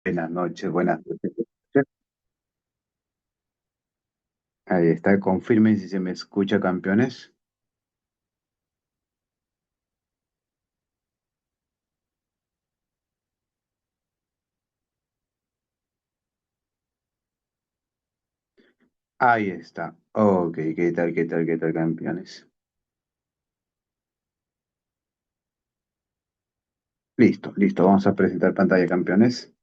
Buenas noches, buenas noches. Ahí está, confirmen si se me escucha, campeones. Ahí está. Ok, qué tal, campeones? Listo, listo. Vamos a presentar pantalla, campeones.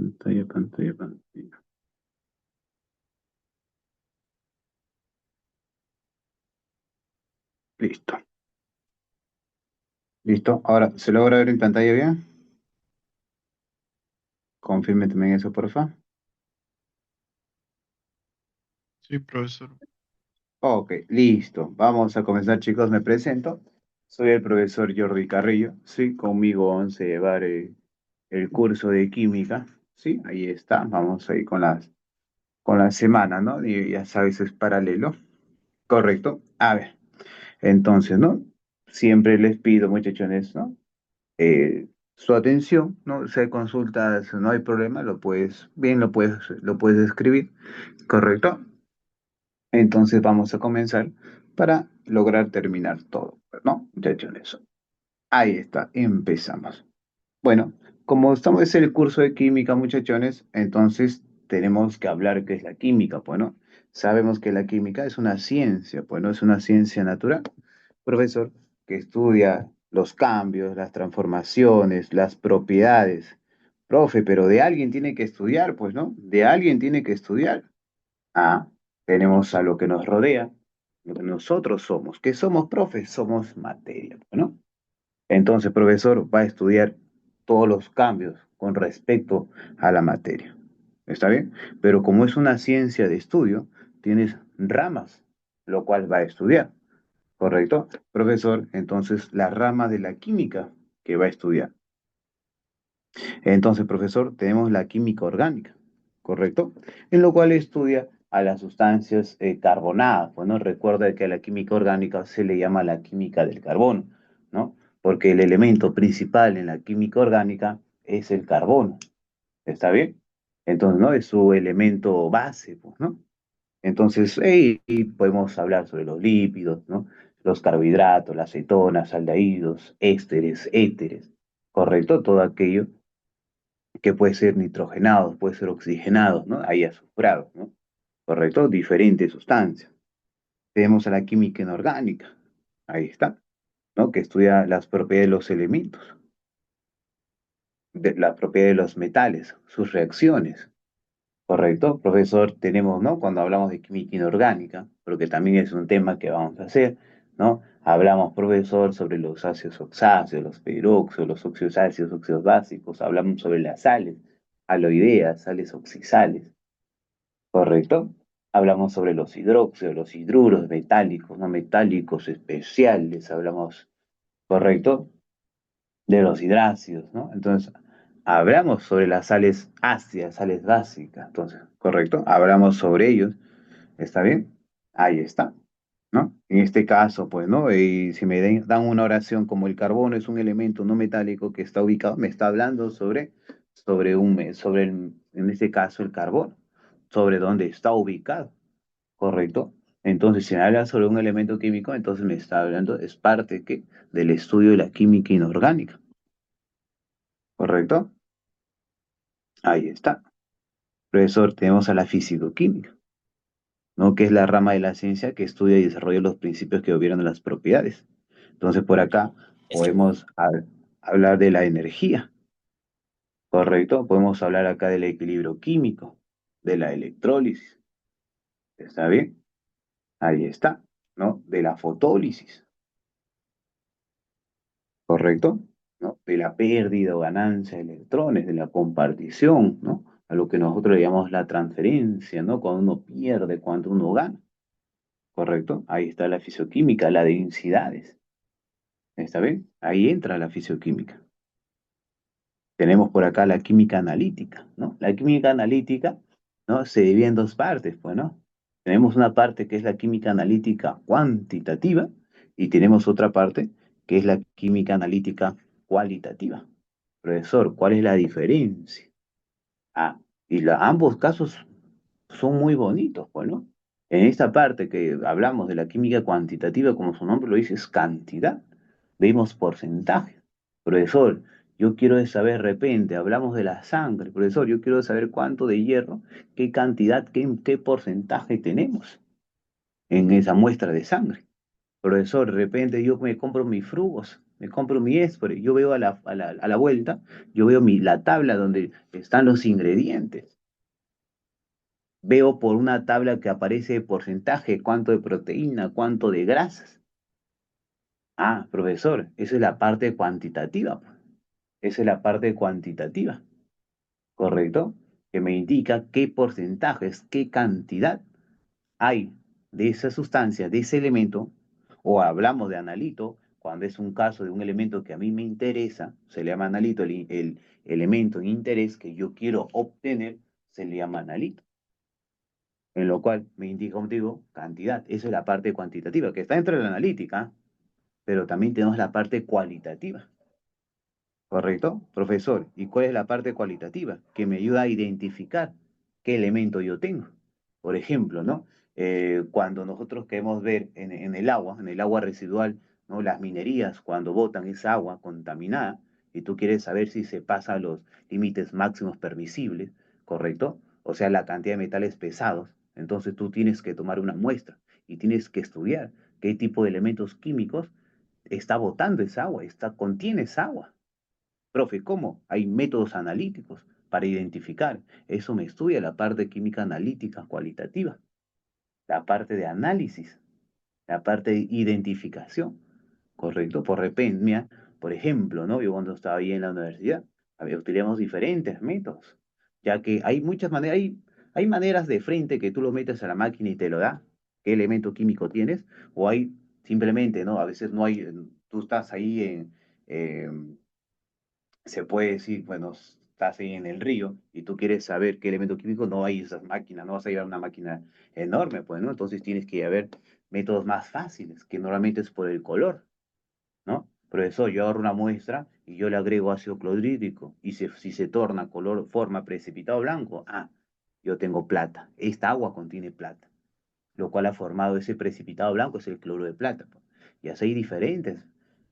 Pantalla. Listo, listo. Ahora, ¿se logra ver en pantalla bien? Confirme también eso, porfa. Sí, profesor. Ok, listo. Vamos a comenzar, chicos. Me presento. Soy el profesor Jordi Carrillo. Sí, conmigo vamos a llevar el curso de química. Sí, ahí está. Vamos ahí con la semana, ¿no? Y ya sabes, es paralelo. Correcto. A ver, entonces, ¿no? Siempre les pido, muchachones, ¿no? Su atención, ¿no? Si hay consultas, no hay problema, lo puedes escribir. Correcto. Entonces vamos a comenzar para lograr terminar todo, ¿no? Muchachones. Ahí está, empezamos. Bueno, como estamos es el curso de química, muchachones, entonces tenemos que hablar qué es la química, pues, ¿no? Sabemos que la química es una ciencia, pues, ¿no? Es una ciencia natural, profesor, que estudia los cambios, las transformaciones, las propiedades. Profe, pero de alguien tiene que estudiar, pues, ¿no? De alguien tiene que estudiar. Ah, tenemos a lo que nos rodea, lo que nosotros somos. ¿Qué somos, profe? Somos materia, pues, ¿no? Entonces, profesor, va a estudiar todos los cambios con respecto a la materia. ¿Está bien? Pero como es una ciencia de estudio, tienes ramas, lo cual va a estudiar. ¿Correcto? Profesor, entonces la rama de la química que va a estudiar. Entonces, profesor, tenemos la química orgánica. ¿Correcto? En lo cual estudia a las sustancias carbonadas. Bueno, recuerda que a la química orgánica se le llama la química del carbono, ¿no? Porque el elemento principal en la química orgánica es el carbono. ¿Está bien? Entonces, ¿no? Es su elemento base, pues, ¿no? Entonces, y podemos hablar sobre los lípidos, ¿no? Los carbohidratos, las cetonas, aldehídos, ésteres, éteres, ¿correcto? Todo aquello que puede ser nitrogenado, puede ser oxigenado, ¿no? Ahí azufrado, ¿no? ¿Correcto? Diferentes sustancias. Tenemos a la química inorgánica, ahí está, ¿no? Que estudia las propiedades de los elementos, la propiedad de los metales, sus reacciones. Correcto, profesor, tenemos, ¿no? Cuando hablamos de química inorgánica, porque también es un tema que vamos a hacer, ¿no? Hablamos, profesor, sobre los ácidos oxáceos, los peróxidos, los óxidos ácidos, óxidos básicos, hablamos sobre las sales, aloideas, sales oxisales, ¿correcto? Hablamos sobre los hidróxidos, los hidruros metálicos, no metálicos especiales, hablamos, ¿correcto? De los hidrácidos, ¿no? Entonces, hablamos sobre las sales ácidas, sales básicas, entonces, ¿correcto? Hablamos sobre ellos, ¿está bien? Ahí está, ¿no? En este caso, pues, ¿no? Y si me dan una oración como el carbono es un elemento no metálico que está ubicado, me está hablando en este caso, el carbono, sobre dónde está ubicado, ¿correcto? Entonces, si me habla sobre un elemento químico, entonces me está hablando, es parte ¿qué? Del estudio de la química inorgánica. ¿Correcto? Ahí está. Profesor, tenemos a la fisicoquímica, ¿no? Que es la rama de la ciencia que estudia y desarrolla los principios que gobiernan las propiedades. Entonces, por acá podemos hablar de la energía, ¿correcto? Podemos hablar acá del equilibrio químico, de la electrólisis, ¿está bien? Ahí está, ¿no? De la fotólisis, ¿correcto? ¿No? de la pérdida o ganancia de electrones, de la compartición, ¿no? A lo que nosotros le llamamos la transferencia, ¿no? Cuando uno pierde, cuando uno gana, ¿correcto? Ahí está la fisioquímica, la densidades, ¿está bien? Ahí entra la fisioquímica. Tenemos por acá la química analítica, ¿no? La química analítica, ¿no? Se divide en dos partes, pues, ¿no? Tenemos una parte que es la química analítica cuantitativa y tenemos otra parte que es la química analítica cualitativa. Profesor, ¿cuál es la diferencia? Ah, ambos casos son muy bonitos, pues, ¿no? En esta parte que hablamos de la química cuantitativa, como su nombre lo dice, es cantidad. Vemos porcentaje. Profesor, yo quiero saber, de repente, hablamos de la sangre. Profesor, yo quiero saber cuánto de hierro, qué cantidad, qué porcentaje tenemos en esa muestra de sangre. Profesor, de repente yo me compro mis frugos, me compro mi Espore, yo veo a la vuelta, yo veo la tabla donde están los ingredientes. Veo por una tabla que aparece porcentaje, cuánto de proteína, cuánto de grasas. Ah, profesor, esa es la parte cuantitativa, pues. Esa es la parte cuantitativa, ¿correcto? Que me indica qué porcentajes, qué cantidad hay de esa sustancia, de ese elemento, o hablamos de analito, cuando es un caso de un elemento que a mí me interesa, se le llama analito, el elemento de interés que yo quiero obtener, se le llama analito. En lo cual me indica, como te digo, cantidad. Esa es la parte cuantitativa, que está dentro de la analítica, pero también tenemos la parte cualitativa. ¿Correcto? Profesor, ¿y cuál es la parte cualitativa? Que me ayuda a identificar qué elemento yo tengo. Por ejemplo, ¿no? Cuando nosotros queremos ver en el agua residual, ¿no? Las minerías, cuando botan esa agua contaminada, y tú quieres saber si se pasa los límites máximos permisibles, ¿correcto? O sea, la cantidad de metales pesados, entonces tú tienes que tomar una muestra y tienes que estudiar qué tipo de elementos químicos está botando esa agua, contiene esa agua. Profe, ¿cómo? Hay métodos analíticos para identificar. Eso me estudia la parte química analítica cualitativa, la parte de análisis, la parte de identificación, ¿correcto? Por repente, mira, por ejemplo, ¿no? Yo cuando estaba ahí en la universidad, utilizamos diferentes métodos, ya que hay muchas maneras, hay maneras de frente que tú lo metes a la máquina y te lo da, qué elemento químico tienes, o hay simplemente, ¿no? A veces no hay, tú estás ahí se puede decir, bueno, estás ahí en el río y tú quieres saber qué elemento químico, no hay esas máquinas, no vas a llevar una máquina enorme, pues, ¿no? Entonces tienes que haber métodos más fáciles, que normalmente es por el color, ¿no? Profesor, yo agarro una muestra y yo le agrego ácido clorhídrico y si se torna color, forma precipitado blanco, ah, yo tengo plata. Esta agua contiene plata, lo cual ha formado ese precipitado blanco, es el cloro de plata, pues. Y así hay diferentes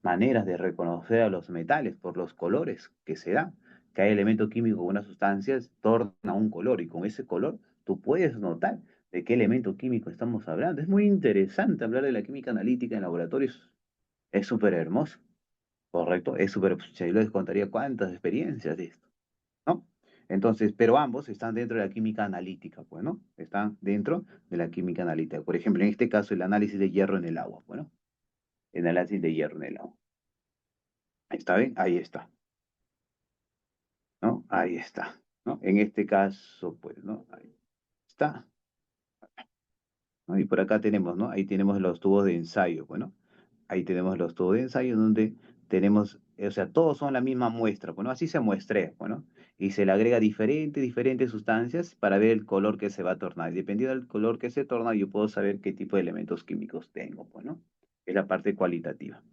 maneras de reconocer a los metales por los colores que se dan. Cada elemento químico o una sustancia torna un color y con ese color tú puedes notar de qué elemento químico estamos hablando. Es muy interesante hablar de la química analítica en laboratorios. Es súper hermoso, ¿correcto? Es súper, yo les contaría cuántas experiencias de esto, ¿no? Entonces, pero ambos están dentro de la química analítica, pues, ¿no? Están dentro de la química analítica. Por ejemplo, en este caso, el análisis de hierro en el agua, bueno, el análisis de hierro en el agua. ¿Está bien? Ahí está, ¿no? Ahí está, ¿no? En este caso, pues, ¿no? Ahí está, ¿no? Y por acá tenemos, ¿no? Ahí tenemos los tubos de ensayo, bueno, ahí tenemos los tubos de ensayo donde tenemos, o sea, todos son la misma muestra, bueno, así se muestre, bueno, y se le agrega diferentes sustancias para ver el color que se va a tornar. Y dependiendo del color que se torna, yo puedo saber qué tipo de elementos químicos tengo, bueno, es la parte cualitativa.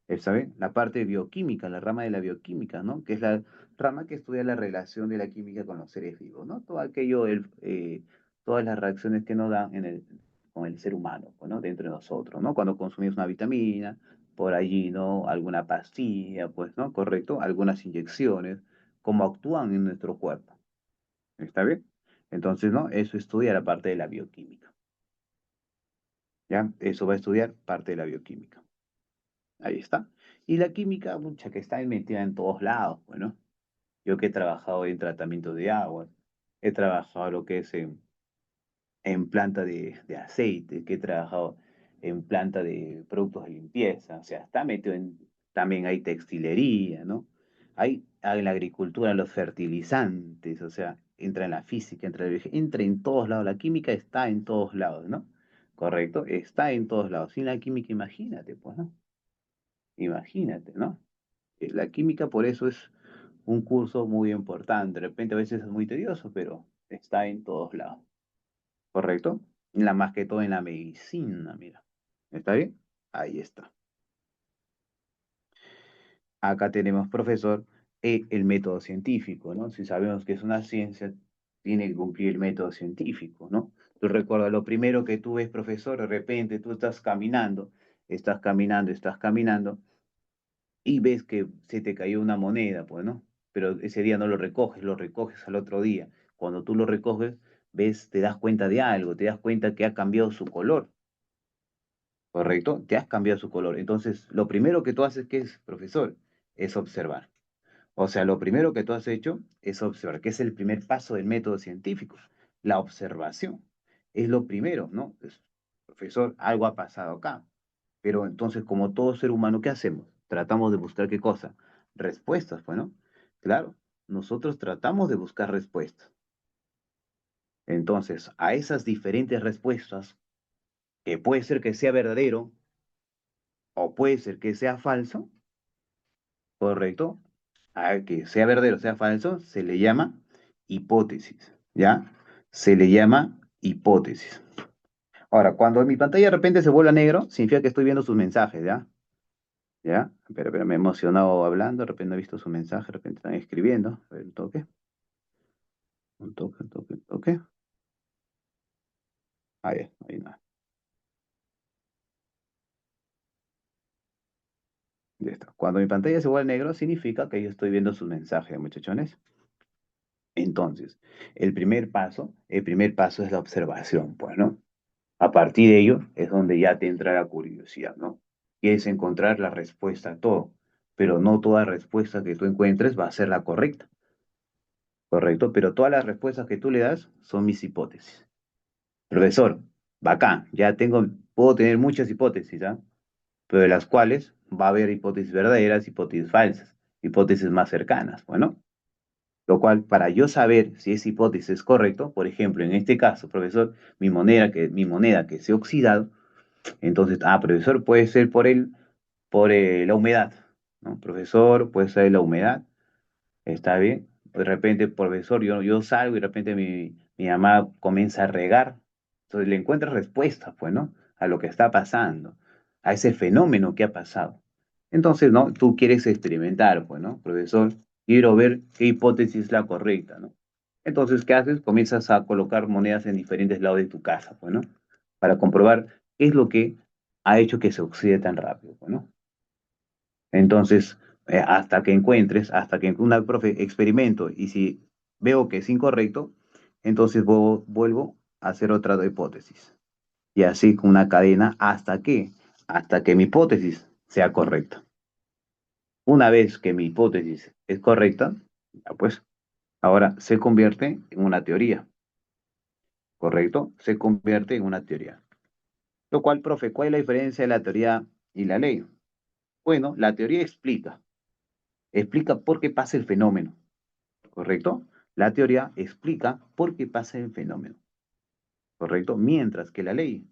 ¿Está bien? La parte bioquímica, la rama de la bioquímica, ¿no? Que es la rama que estudia la relación de la química con los seres vivos, ¿no? Todo aquello, todas las reacciones que nos dan con el ser humano, pues, ¿no? Dentro de nosotros, ¿no? Cuando consumimos una vitamina, por allí, ¿no? Alguna pastilla, pues, ¿no? Correcto, algunas inyecciones, cómo actúan en nuestro cuerpo. ¿Está bien? Entonces, ¿no? Eso estudia la parte de la bioquímica, ¿ya? Eso va a estudiar parte de la bioquímica. Ahí está. Y la química, mucha que está metida en todos lados, bueno. Yo que he trabajado en tratamiento de agua, he trabajado lo que es en planta de aceite, que he trabajado en planta de productos de limpieza, o sea, está metido en también hay textilería, ¿no? Hay en la agricultura los fertilizantes, o sea, entra en la física, entra en todos lados. La química está en todos lados, ¿no? Correcto, está en todos lados. Sin la química, imagínate, pues, ¿no? Imagínate, ¿no? La química por eso es un curso muy importante. De repente a veces es muy tedioso, pero está en todos lados. ¿Correcto? Más que todo en la medicina, mira. ¿Está bien? Ahí está. Acá tenemos, profesor, el método científico, ¿no? Si sabemos que es una ciencia, tiene que cumplir el método científico, ¿no? Tú recuerdas, lo primero que tú ves, profesor, de repente tú estás caminando, y ves que se te cayó una moneda, pues, ¿no? Pero ese día no lo recoges al otro día. Cuando tú lo recoges, ves, te das cuenta de algo, te das cuenta que ha cambiado su color, ¿correcto? Te has cambiado su color. Entonces, lo primero que tú haces, ¿qué es, profesor? Es observar. O sea, lo primero que tú has hecho es observar, que es el primer paso del método científico, la observación. Es lo primero, ¿no? Profesor, algo ha pasado acá. Pero entonces, como todo ser humano, ¿qué hacemos? Tratamos de buscar qué cosa? Respuestas, pues, ¿no? Claro, nosotros tratamos de buscar respuestas. Entonces, a esas diferentes respuestas, que puede ser que sea verdadero o puede ser que sea falso, ¿correcto? A que sea verdadero o sea falso, se le llama hipótesis, ¿ya? Se le llama hipótesis. Ahora, cuando mi pantalla de repente se vuelve a negro, significa que estoy viendo sus mensajes, ¿ya? ¿Ya? Pero me he emocionado hablando, de repente no he visto su mensaje, de repente están escribiendo. A ver, un toque, un toque, un toque, un toque. Ahí nada. Ya está. Cuando mi pantalla se vuelve negro, significa que yo estoy viendo sus mensajes, muchachones. Entonces, el primer paso es la observación, pues, ¿no? A partir de ello es donde ya te entra la curiosidad, ¿no? Quieres encontrar la respuesta a todo, pero no toda respuesta que tú encuentres va a ser la correcta, ¿correcto? Pero todas las respuestas que tú le das son mis hipótesis. Profesor, bacán, puedo tener muchas hipótesis, ¿ah? Pero de las cuales va a haber hipótesis verdaderas, hipótesis falsas, hipótesis más cercanas, bueno. Lo cual, para yo saber si esa hipótesis es correcto, por ejemplo, en este caso, profesor, mi moneda que se ha oxidado, entonces, profesor, puede ser por la humedad, ¿no? Profesor, puede ser la humedad, está bien. De repente, profesor, yo salgo y de repente mi mamá comienza a regar. Entonces le encuentra respuestas, pues, ¿no? A lo que está pasando, a ese fenómeno que ha pasado. Entonces, ¿no? Tú quieres experimentar, pues, ¿no? Profesor, quiero ver qué hipótesis es la correcta, ¿no? Entonces, ¿qué haces? Comienzas a colocar monedas en diferentes lados de tu casa, pues, ¿no? Para comprobar qué es lo que ha hecho que se oxide tan rápido, pues, ¿no? Entonces, hasta que una profe experimento y si veo que es incorrecto, entonces vuelvo a hacer otra hipótesis. Y así con una cadena hasta que mi hipótesis sea correcta. Una vez que mi hipótesis es correcta, ya pues ahora se convierte en una teoría, ¿correcto? Se convierte en una teoría. Lo cual, profe, ¿cuál es la diferencia de la teoría y la ley? Bueno, la teoría explica por qué pasa el fenómeno. ¿Correcto? La teoría explica por qué pasa el fenómeno, ¿correcto? Mientras que la ley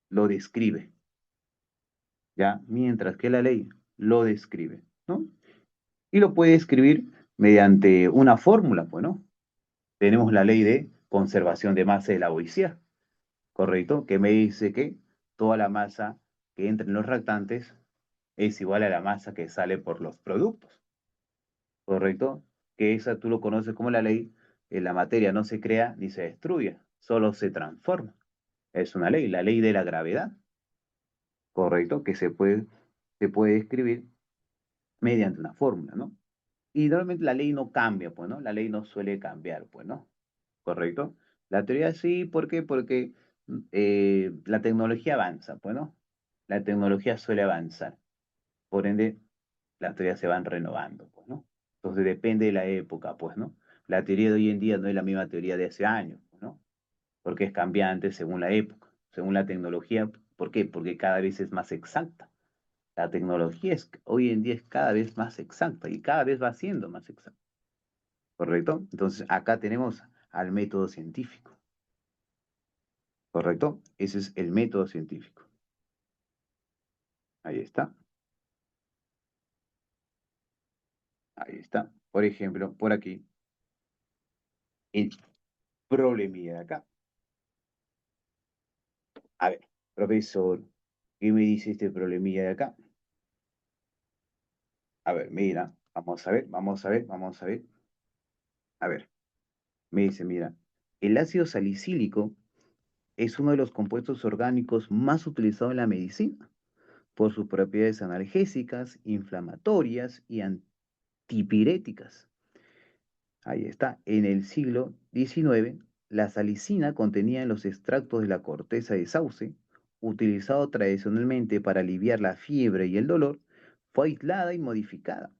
lo describe, ¿ya? Mientras que la ley lo describe, ¿no? Y lo puede escribir mediante una fórmula, pues, ¿no? Tenemos la ley de conservación de masa de Lavoisier, ¿correcto? Que me dice que toda la masa que entra en los reactantes es igual a la masa que sale por los productos, ¿correcto? Que esa tú lo conoces como la ley, la materia no se crea ni se destruye, solo se transforma. Es una ley, la ley de la gravedad, ¿correcto? Que se puede escribir mediante una fórmula, ¿no? Y normalmente la ley no cambia, pues, ¿no? La ley no suele cambiar, pues, ¿no? ¿Correcto? La teoría sí, ¿por qué? Porque la tecnología avanza, pues, ¿no? La tecnología suele avanzar, por ende, las teorías se van renovando, pues, ¿no? Entonces depende de la época, pues, ¿no? La teoría de hoy en día no es la misma teoría de hace años, pues, ¿no? Porque es cambiante según la época, según la tecnología. ¿Por qué? Porque cada vez es más exacta. La tecnología hoy en día es cada vez más exacta y cada vez va siendo más exacta, ¿correcto? Entonces, acá tenemos al método científico, ¿correcto? Ese es el método científico. Ahí está, ahí está. Por ejemplo, por aquí, el problemilla de acá. A ver, profesor, ¿qué me dice este problemilla de acá? A ver, mira, vamos a ver, vamos a ver, vamos a ver. A ver, me dice, mira, el ácido salicílico es uno de los compuestos orgánicos más utilizados en la medicina por sus propiedades analgésicas, inflamatorias y antipiréticas. Ahí está. En el siglo XIX, la salicina contenía en los extractos de la corteza de sauce, utilizado tradicionalmente para aliviar la fiebre y el dolor, fue aislada y modificada.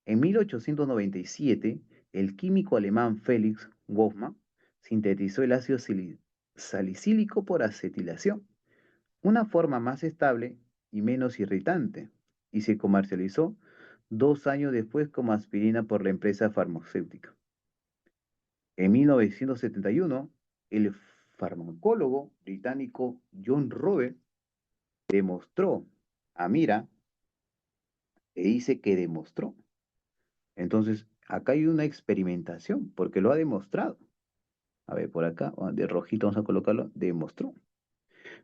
En 1897, el químico alemán Felix Hoffmann sintetizó el ácido salicílico por acetilación, una forma más estable y menos irritante, y se comercializó 2 años después como aspirina por la empresa farmacéutica. En 1971, el farmacólogo británico John Robert demostró, mira, e dice que demostró. Entonces, acá hay una experimentación, porque lo ha demostrado. A ver, por acá, de rojito vamos a colocarlo, demostró.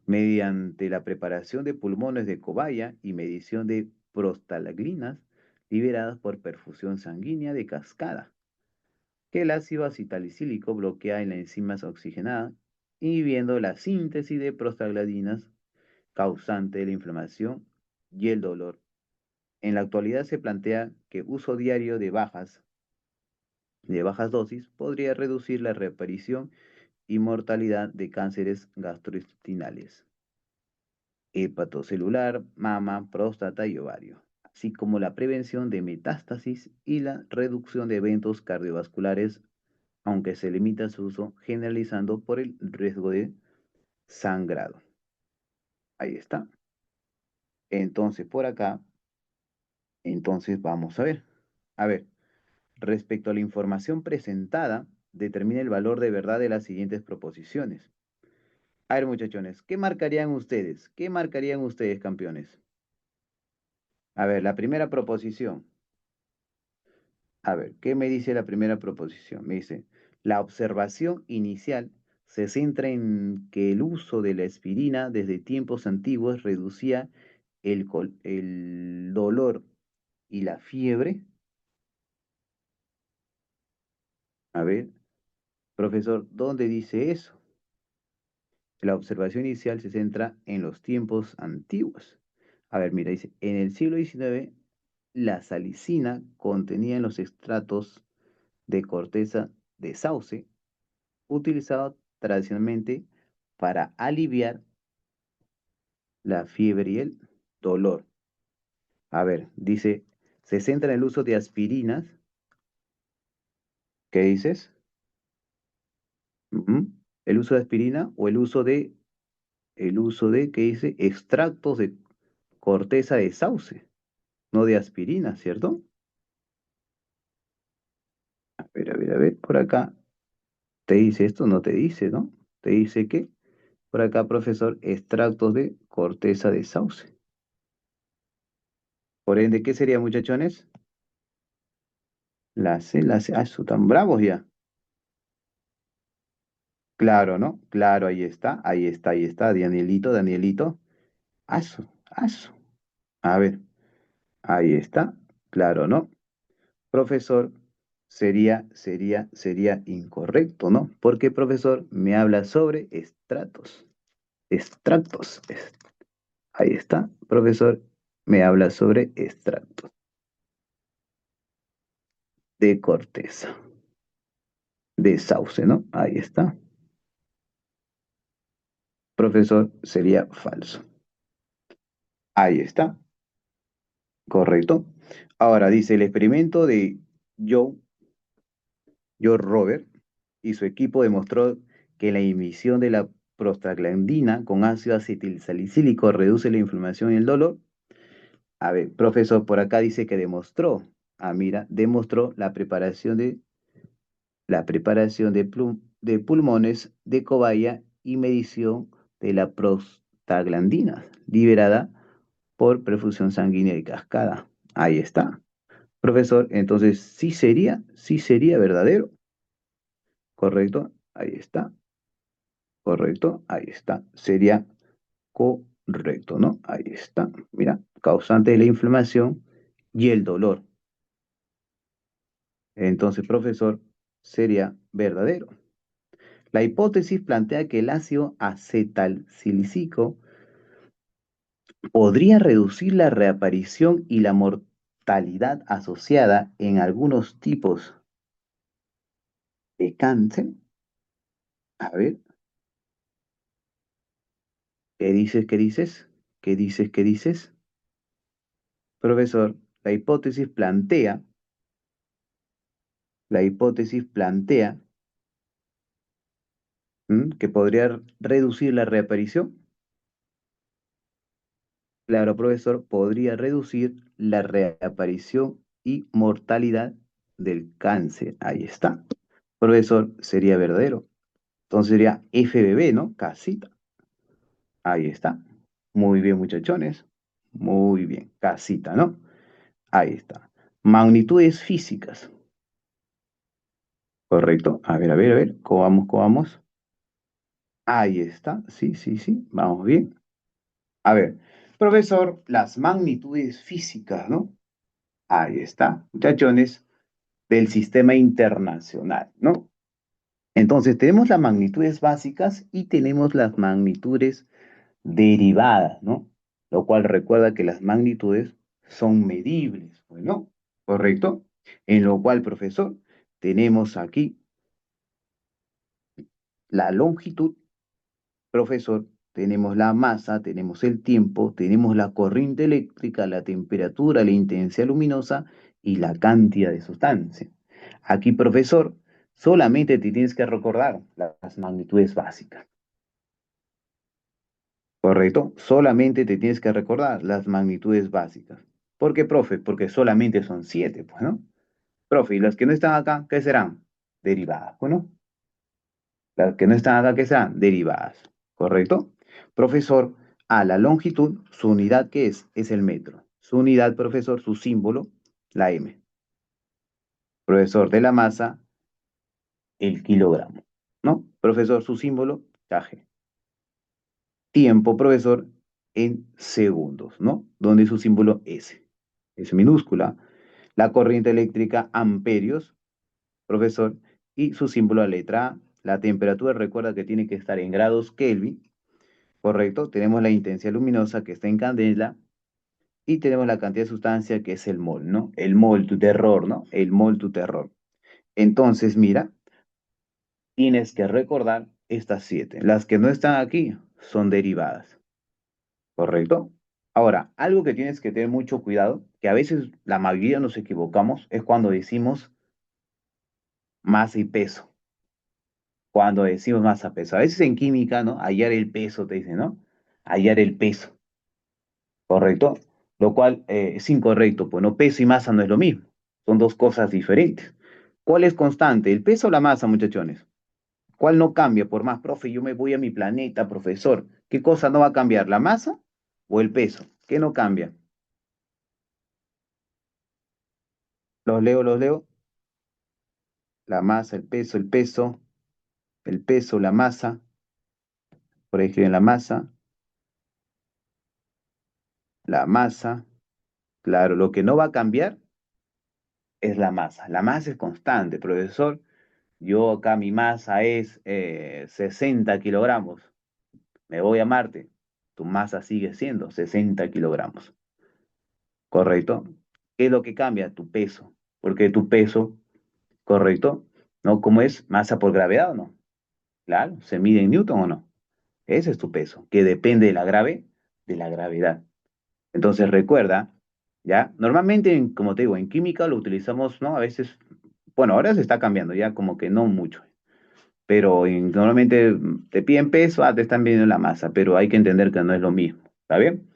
Mediante la preparación de pulmones de cobaya y medición de prostaglandinas liberadas por perfusión sanguínea de cascada, que el ácido acetalicílico bloquea en la enzima oxigenada, inhibiendo la síntesis de prostaglandinas causante de la inflamación y el dolor. En la actualidad se plantea que uso diario de bajas dosis podría reducir la reaparición y mortalidad de cánceres gastrointestinales, hepatocelular, mama, próstata y ovario, así como la prevención de metástasis y la reducción de eventos cardiovasculares, aunque se limita su uso generalizando por el riesgo de sangrado. Ahí está. Entonces, por acá, entonces vamos a ver. A ver, respecto a la información presentada, determina el valor de verdad de las siguientes proposiciones. A ver, muchachones, ¿qué marcarían ustedes? ¿Qué marcarían ustedes, campeones? A ver, la primera proposición. A ver, ¿qué me dice la primera proposición? Me dice, la observación inicial se centra en que el uso de la aspirina desde tiempos antiguos reducía el dolor y la fiebre. A ver, profesor, ¿dónde dice eso? La observación inicial se centra en los tiempos antiguos. A ver, mira, dice, en el siglo XIX, la salicina contenía en los extractos de corteza de sauce, utilizado tradicionalmente para aliviar la fiebre y el dolor. A ver, dice, se centra en el uso de aspirinas. ¿Qué dices? Ujú. ¿El uso de aspirina o el uso de, ¿qué dice? Extractos de corteza de sauce, no de aspirina, ¿cierto? A ver, a ver, a ver, por acá te dice esto, no te dice, ¿no? Te dice que, por acá, profesor, extractos de corteza de sauce. Por ende, ¿qué sería, muchachones? La C, son tan bravos ya. Claro, ¿no? Claro, ahí está, ahí está, ahí está, Danielito, Danielito. Aso, aso. A ver, ahí está, claro, ¿no? Profesor, sería incorrecto, ¿no? Porque profesor me habla sobre estratos, extractos. Ahí está, profesor, me habla sobre extractos de corteza, de sauce, ¿no? Ahí está. Profesor, sería falso. Ahí está, correcto. Ahora dice el experimento de Joe, Joe Robert y su equipo demostró que la emisión de la prostaglandina con ácido acetilsalicílico reduce la inflamación y el dolor. A ver, profesor, por acá dice que demostró. Ah, mira, demostró la preparación de pulmones de cobaya y medición de la prostaglandina liberada por perfusión sanguínea de cascada. Ahí está. Profesor, entonces sí sería verdadero. ¿Correcto? Ahí está. ¿Correcto? Ahí está. Sería correcto, ¿no? Ahí está. Mira, causante de la inflamación y el dolor. Entonces, profesor, sería verdadero. La hipótesis plantea que el ácido acetalsalicílico podría reducir la reaparición y la mortalidad asociada en algunos tipos de cáncer. A ver, ¿qué dices? ¿Qué dices? ¿Qué dices? ¿Qué dices? Profesor, la hipótesis plantea que podría reducir la reaparición. Claro, profesor, podría reducir la reaparición y mortalidad del cáncer. Ahí está. Profesor, sería verdadero. Entonces sería FBB, ¿no? Casita. Ahí está. Muy bien, muchachones. Muy bien. Casita, ¿no? Ahí está. Magnitudes físicas. Correcto. A ver, a ver, a ver. ¿Cómo vamos? ¿Cómo vamos? Ahí está. Sí, sí, sí. Vamos bien. A ver, profesor, las magnitudes físicas, ¿no? Ahí está, muchachones, del sistema internacional, ¿no? Entonces, tenemos las magnitudes básicas y tenemos las magnitudes derivadas, ¿no? Lo cual recuerda que las magnitudes son medibles, ¿no? ¿Correcto? En lo cual, profesor, tenemos aquí la longitud, profesor, tenemos la masa, tenemos el tiempo, tenemos la corriente eléctrica, la temperatura, la intensidad luminosa y la cantidad de sustancia. Aquí, profesor, solamente te tienes que recordar las magnitudes básicas. ¿Correcto? Solamente te tienes que recordar las magnitudes básicas. ¿Por qué, profe? Porque solamente son 7, pues, ¿no? Profe, y las que no están acá, ¿qué serán? Derivadas, pues, ¿no? Las que no están acá, ¿qué serán? Derivadas. ¿Correcto? Profesor, a la longitud, su unidad, ¿qué es? Es el metro. Su unidad, profesor, su símbolo, la M. Profesor, de la masa, el kilogramo. ¿No? Profesor, su símbolo, kg. Tiempo, profesor, en segundos, ¿no? Donde su símbolo S minúscula. La corriente eléctrica, amperios, profesor, y su símbolo, la letra A. La temperatura, recuerda que tiene que estar en grados Kelvin, ¿correcto? Tenemos la intensidad luminosa que está en candela y tenemos la cantidad de sustancia que es el mol, ¿no? El mol tu terror, ¿no? El mol tu terror. Entonces, mira, tienes que recordar estas 7. Las que no están aquí son derivadas, ¿correcto? Ahora, algo que tienes que tener mucho cuidado, que a veces la mayoría nos equivocamos, es cuando decimos masa y peso. Cuando decimos masa, peso. A veces en química, ¿no? Hallar el peso, te dicen, ¿no? Hallar el peso, ¿correcto? Lo cual es incorrecto, pues no, peso y masa no es lo mismo. Son dos cosas diferentes. ¿Cuál es constante? ¿El peso o la masa, muchachones? ¿Cuál no cambia? Por más, profe, yo me voy a mi planeta, profesor. ¿Qué cosa no va a cambiar? ¿La masa o el peso? ¿Qué no cambia? Los leo, los leo. La masa, el peso, la masa. Por ahí escriben la masa. Claro, lo que no va a cambiar es la masa. La masa es constante, profesor. Yo acá mi masa es 60 kilogramos. Me voy a Marte. Tu masa sigue siendo 60 kilogramos. ¿Correcto? ¿Qué es lo que cambia? Tu peso. Porque tu peso, ¿correcto? ¿No? ¿Cómo es? ¿Masa por gravedad o no? Claro, ¿se mide en Newton o no? Ese es tu peso, que depende de la gravedad. Entonces recuerda, ¿ya? Normalmente, como te digo, en química lo utilizamos, ¿no? A veces, bueno, ahora se está cambiando, ya como que no mucho. Pero normalmente te piden peso, te están pidiendo la masa, pero hay que entender que no es lo mismo. ¿Está bien?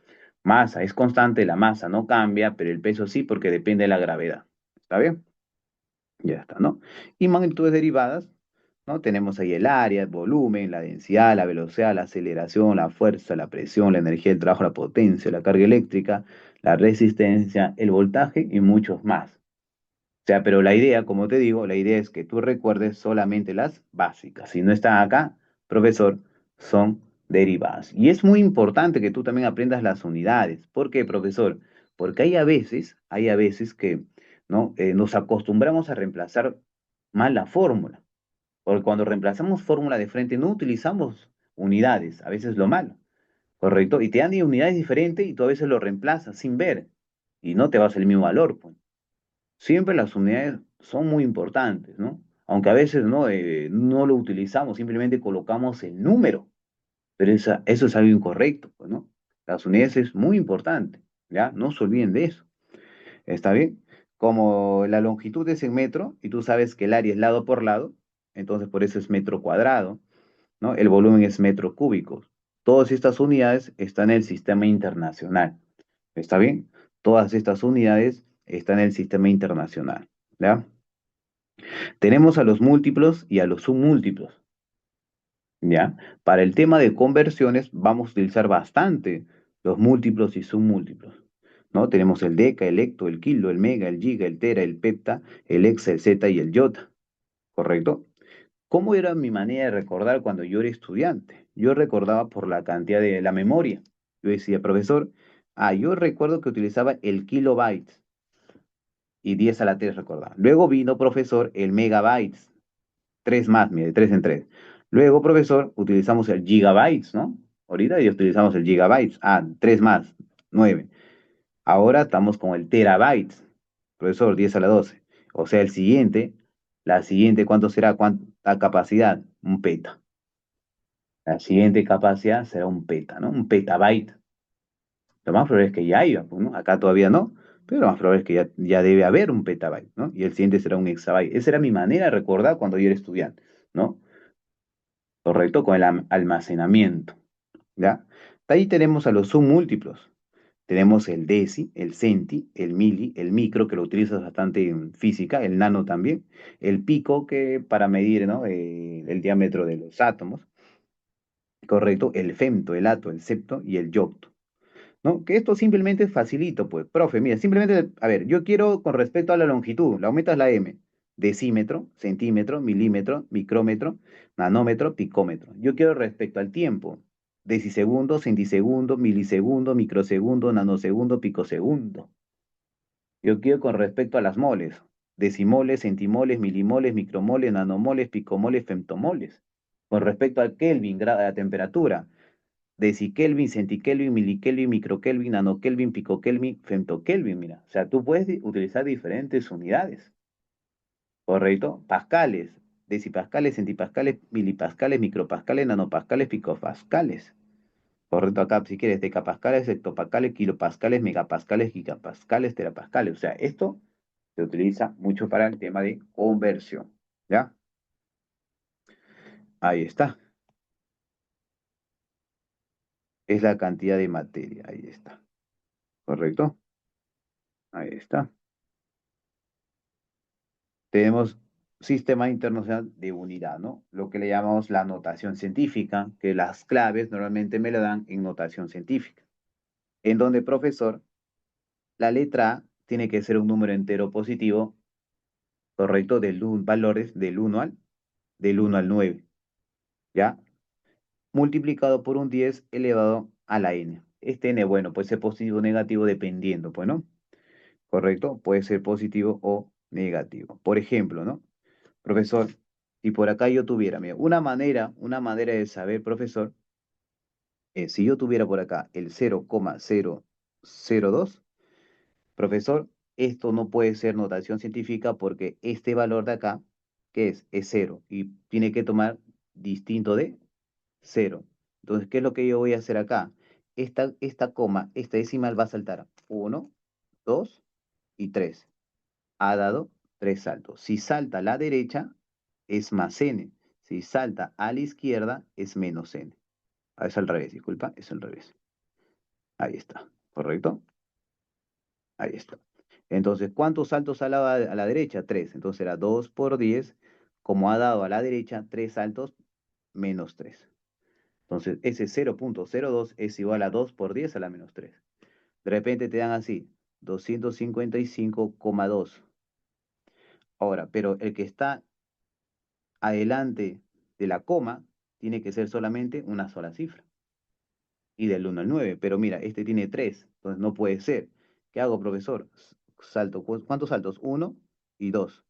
Masa, es constante la masa, no cambia, pero el peso sí porque depende de la gravedad. ¿Está bien? Ya está, ¿no? Y magnitudes derivadas, ¿no? Tenemos ahí el área, el volumen, la densidad, la velocidad, la aceleración, la fuerza, la presión, la energía del trabajo, la potencia, la carga eléctrica, la resistencia, el voltaje y muchos más. O sea, pero la idea, como te digo, la idea es que tú recuerdes solamente las básicas. Si no están acá, profesor, son derivadas. Y es muy importante que tú también aprendas las unidades. ¿Por qué, profesor? Porque hay a veces que, ¿no? Nos acostumbramos a reemplazar mal la fórmula. Porque cuando reemplazamos fórmula de frente no utilizamos unidades, a veces lo malo, ¿correcto? Y te dan unidades diferentes y tú a veces lo reemplazas sin ver y no te vas al mismo valor, pues. Siempre las unidades son muy importantes, ¿no? Aunque a veces no lo utilizamos, simplemente colocamos el número, pero eso es algo incorrecto, pues, ¿no? Las unidades es muy importante, ¿ya? No se olviden de eso, ¿está bien? Como la longitud es en metro y tú sabes que el área es lado por lado, entonces por eso es metro cuadrado, ¿no? El volumen es metro cúbico. Todas estas unidades están en el sistema internacional. ¿Está bien? Todas estas unidades están en el sistema internacional. ¿Ya? Tenemos a los múltiplos y a los submúltiplos. ¿Ya? Para el tema de conversiones vamos a utilizar bastante los múltiplos y submúltiplos. ¿No? Tenemos el deca, el hecto, el kilo, el mega, el giga, el tera, el pepta, el hexa, el zeta y el iota. ¿Correcto? ¿Cómo era mi manera de recordar cuando yo era estudiante? Yo recordaba por la cantidad de la memoria. Yo decía, profesor, yo recuerdo que utilizaba el kilobyte y 10 a la 3 recordaba. Luego vino, profesor, el megabytes, 3 más, mire, 3 en 3. Luego, profesor, utilizamos el gigabytes, ¿no? Ahorita ya utilizamos el gigabytes. 3 más, 9. Ahora estamos con el terabytes, profesor, 10 a la 12. O sea, la siguiente, ¿cuánto será? ¿Cuánta capacidad? Un peta. La siguiente capacidad será un peta, ¿no? Un petabyte. Lo más probable es que ya haya, pues, ¿no? Acá todavía no, pero lo más probable es que ya debe haber un petabyte, ¿no? Y el siguiente será un exabyte. Esa era mi manera de recordar cuando yo era estudiante, ¿no? Correcto, con el almacenamiento, ¿ya? De ahí tenemos a los submúltiplos. Tenemos el deci, el centi, el mili, el micro, que lo utilizas bastante en física, el nano también, el pico, que para medir, ¿no? El diámetro de los átomos, correcto, el femto, el ato, el septo y el yocto. ¿No? Que esto simplemente es facilito, pues, profe, mira, simplemente, a ver, yo quiero con respecto a la longitud, la aumentas la M, decímetro, centímetro, milímetro, micrómetro, nanómetro, picómetro. Yo quiero respecto al tiempo, decisegundo, centisegundo, milisegundo, microsegundo, nanosegundo, picosegundo. Yo quiero con respecto a las moles, decimoles, centimoles, milimoles, micromoles, nanomoles, picomoles, femtomoles. Con respecto al Kelvin, a la temperatura, decikelvin, centikelvin, milikelvin, microkelvin, nanokelvin, picokelvin, femtokelvin, mira. O sea, tú puedes utilizar diferentes unidades, ¿correcto? Pascales, decipascales, centipascales, milipascales, micropascales, nanopascales, picopascales. Correcto, acá si quieres decapascales, hectopascales, kilopascales, megapascales, gigapascales, terapascales. O sea, esto se utiliza mucho para el tema de conversión, ¿ya? Ahí está. Es la cantidad de materia, ahí está. ¿Correcto? Ahí está. Tenemos Sistema Internacional de Unidad, ¿no? Lo que le llamamos la notación científica, que las claves normalmente me lo dan en notación científica, en donde, profesor, la letra A tiene que ser un número entero positivo, correcto, valores del uno al 9, ¿ya? Multiplicado por un 10 elevado a la n. Este n, bueno, puede ser positivo o negativo dependiendo, pues, ¿no? ¿Correcto? Puede ser positivo o negativo. Por ejemplo, ¿no? Profesor, si por acá yo tuviera, mira, una manera de saber, profesor, si yo tuviera por acá el 0,002, profesor, esto no puede ser notación científica porque este valor de acá, ¿qué es? Es cero y tiene que tomar distinto de cero. Entonces, ¿qué es lo que yo voy a hacer acá? Esta coma, esta decimal va a saltar uno, 2 y 3. Ha dado 3 saltos. Si salta a la derecha, es más n. Si salta a la izquierda, es menos n. Es al revés, disculpa, es al revés. Ahí está. ¿correcto? Ahí está. Entonces, ¿cuántos saltos a la derecha? 3. Entonces era 2 por 10. Como ha dado a la derecha 3 saltos, menos 3. Entonces, ese 0,02 es igual a 2 por 10 a la menos 3. De repente te dan así, 255,2. Ahora, pero el que está adelante de la coma tiene que ser solamente una sola cifra. Y del 1 al 9. Pero mira, este tiene 3, entonces no puede ser. ¿Qué hago, profesor? Salto, ¿cuántos saltos? Uno y 2.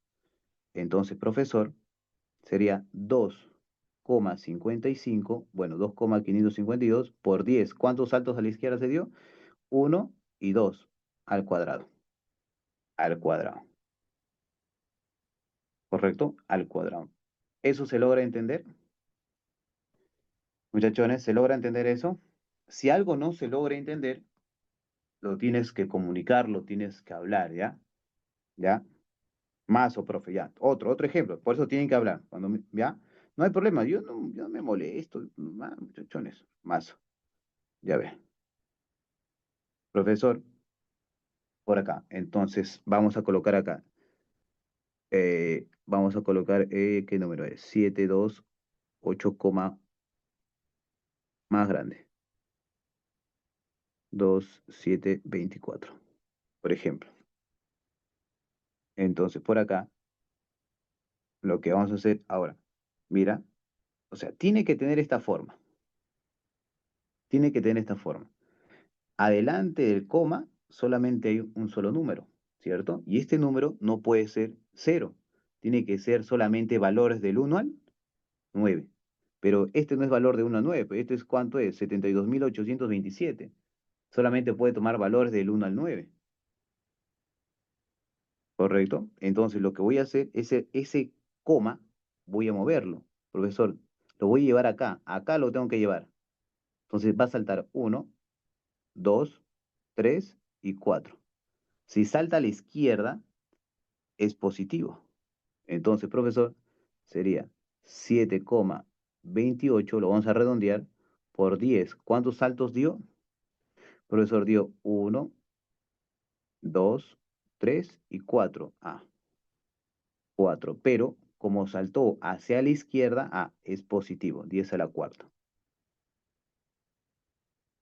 Entonces, profesor, sería 2,55, bueno, 2,552 por 10. ¿Cuántos saltos a la izquierda se dio? Uno y 2 al cuadrado. Al cuadrado. ¿Correcto? Al cuadrado. ¿Eso se logra entender? Muchachones, ¿se logra entender eso? Si algo no se logra entender, lo tienes que comunicar, lo tienes que hablar, ¿ya? ¿Ya? Más o profe, ya. Otro ejemplo. Por eso tienen que hablar. ¿Ya? No hay problema. Yo no me molesto. Muchachones. Más. Ya ve. Profesor, por acá. Entonces, vamos a colocar acá. Vamos a colocar, ¿qué número es? 7, 2, 8, más grande. 2, 7, 24. Por ejemplo. Entonces, por acá, lo que vamos a hacer ahora. Mira, o sea, tiene que tener esta forma. Tiene que tener esta forma. Adelante del coma solamente hay un solo número, ¿cierto? Y este número no puede ser cero. Tiene que ser solamente valores del 1 al 9. Pero este no es valor de 1 a 9, pues este es ¿cuánto es? 72.827. Solamente puede tomar valores del 1 al 9, ¿correcto? Entonces lo que voy a hacer es ese coma, voy a moverlo. Profesor, lo voy a llevar acá. Acá lo tengo que llevar. Entonces va a saltar uno, 2, 3 y 4. Si salta a la izquierda, es positivo. Entonces, profesor, sería 7,28, lo vamos a redondear, por 10. ¿Cuántos saltos dio? Profesor dio uno, 2, 3 y 4. Ah, 4. Pero como saltó hacia la izquierda, es positivo. 10 a la cuarta.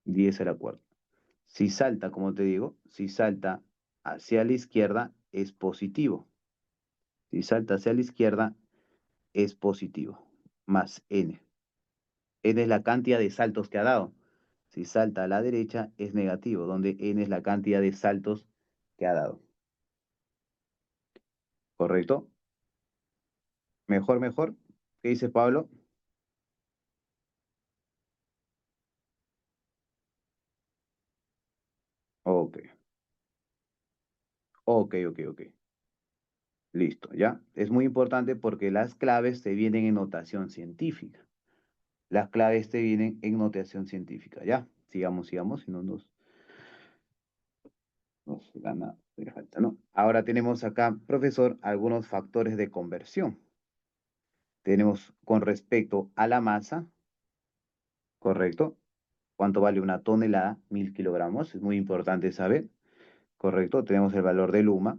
10 a la cuarta. Si salta, como te digo, si salta hacia la izquierda, es positivo. Si salta hacia la izquierda, es positivo. Más n. N es la cantidad de saltos que ha dado. Si salta a la derecha, es negativo, donde n es la cantidad de saltos que ha dado. ¿Correcto? Mejor, mejor. ¿Qué dice Pablo? Ok, ok. Listo, ¿ya? Es muy importante porque las claves te vienen en notación científica. Las claves te vienen en notación científica, ¿ya? Sigamos, si no nos gana, me falta, ¿no? Ahora tenemos acá, profesor, algunos factores de conversión. Tenemos con respecto a la masa, ¿correcto? ¿Cuánto vale una tonelada? 1.000 kilogramos, es muy importante saber, ¿correcto? Tenemos el valor de Luma,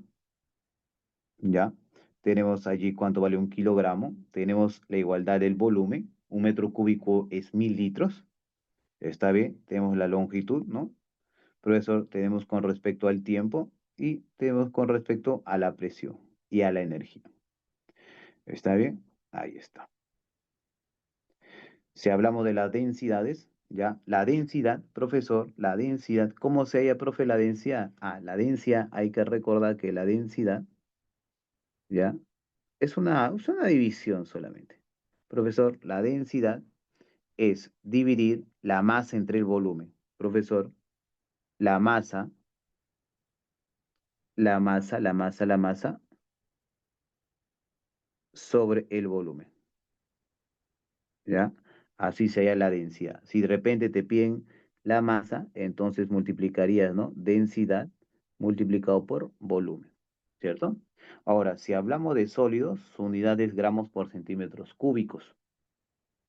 ¿ya? Tenemos allí cuánto vale un kilogramo, tenemos la igualdad del volumen, un metro cúbico es 1.000 litros, está bien, tenemos la longitud, ¿no? Profesor, tenemos con respecto al tiempo y tenemos con respecto a la presión y a la energía. ¿Está bien? Ahí está. Si hablamos de las densidades, ¿ya? La densidad, profesor, la densidad, ¿cómo se halla, profe, la densidad? La densidad, hay que recordar que la densidad, ¿ya? Es una división solamente. Profesor, la densidad es dividir la masa entre el volumen. Profesor, la masa, la masa sobre el volumen. ¿Ya? Así sería la densidad. Si de repente te piden la masa, entonces multiplicarías, ¿no? Densidad multiplicado por volumen, ¿cierto? Ahora, si hablamos de sólidos, su unidad es gramos por centímetros cúbicos.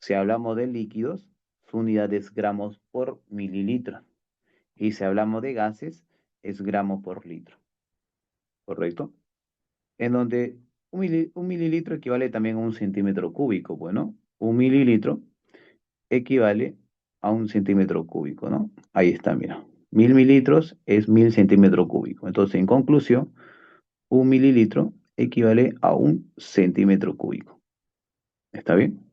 Si hablamos de líquidos, su unidad es gramos por mililitro. Y si hablamos de gases, es gramo por litro, ¿correcto? En donde un mililitro equivale también a un centímetro cúbico, bueno, un mililitro equivale a un centímetro cúbico, ¿no? Ahí está, mira. 1000 mililitros es 1000 centímetros cúbicos. Entonces, en conclusión, un mililitro equivale a un centímetro cúbico. ¿Está bien?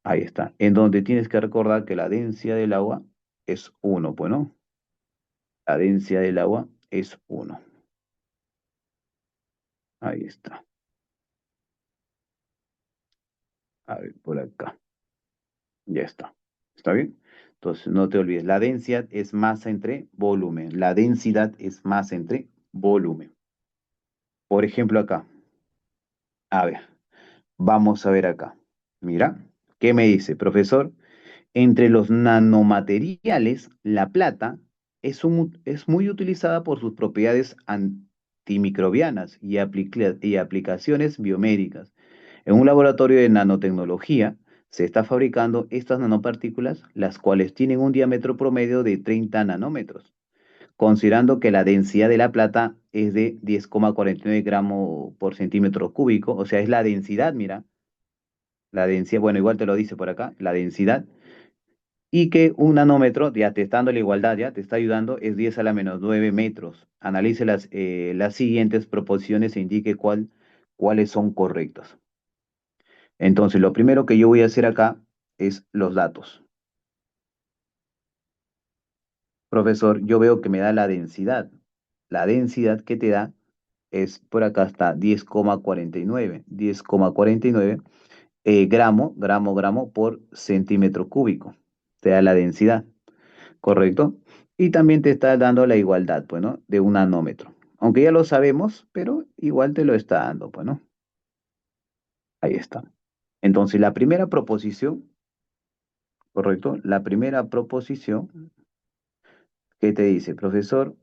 Ahí está. En donde tienes que recordar que la densidad del agua es uno, pues, ¿no? La densidad del agua es uno. Ahí está. A ver, por acá. Ya está. ¿Está bien? Entonces, no te olvides. La densidad es masa entre volumen. La densidad es masa entre volumen. Por ejemplo, acá. A ver, vamos a ver acá. Mira, ¿qué me dice, profesor? Entre los nanomateriales, la plata es muy utilizada por sus propiedades antimicrobianas y aplicaciones biomédicas. En un laboratorio de nanotecnología se está fabricando estas nanopartículas, las cuales tienen un diámetro promedio de 30 nanómetros, considerando que la densidad de la plata es de 10,49 gramos por centímetro cúbico, o sea, es la densidad, mira, la densidad, bueno, igual te lo dice por acá, la densidad, y que un nanómetro, ya te está dando la igualdad, ya te está ayudando, es 10 a la menos 9 metros. Analice las siguientes proposiciones e indique cuáles son correctas. Entonces, lo primero que yo voy a hacer acá es los datos. Profesor, yo veo que me da la densidad. La densidad que te da es, por acá está 10,49. 10,49 gramo por centímetro cúbico. Te da la densidad, ¿correcto? Y también te está dando la igualdad, pues, ¿no? De un nanómetro. Aunque ya lo sabemos, pero igual te lo está dando, pues, ¿no? Ahí está. Entonces, la primera proposición, ¿correcto? La primera proposición que te dice, profesor,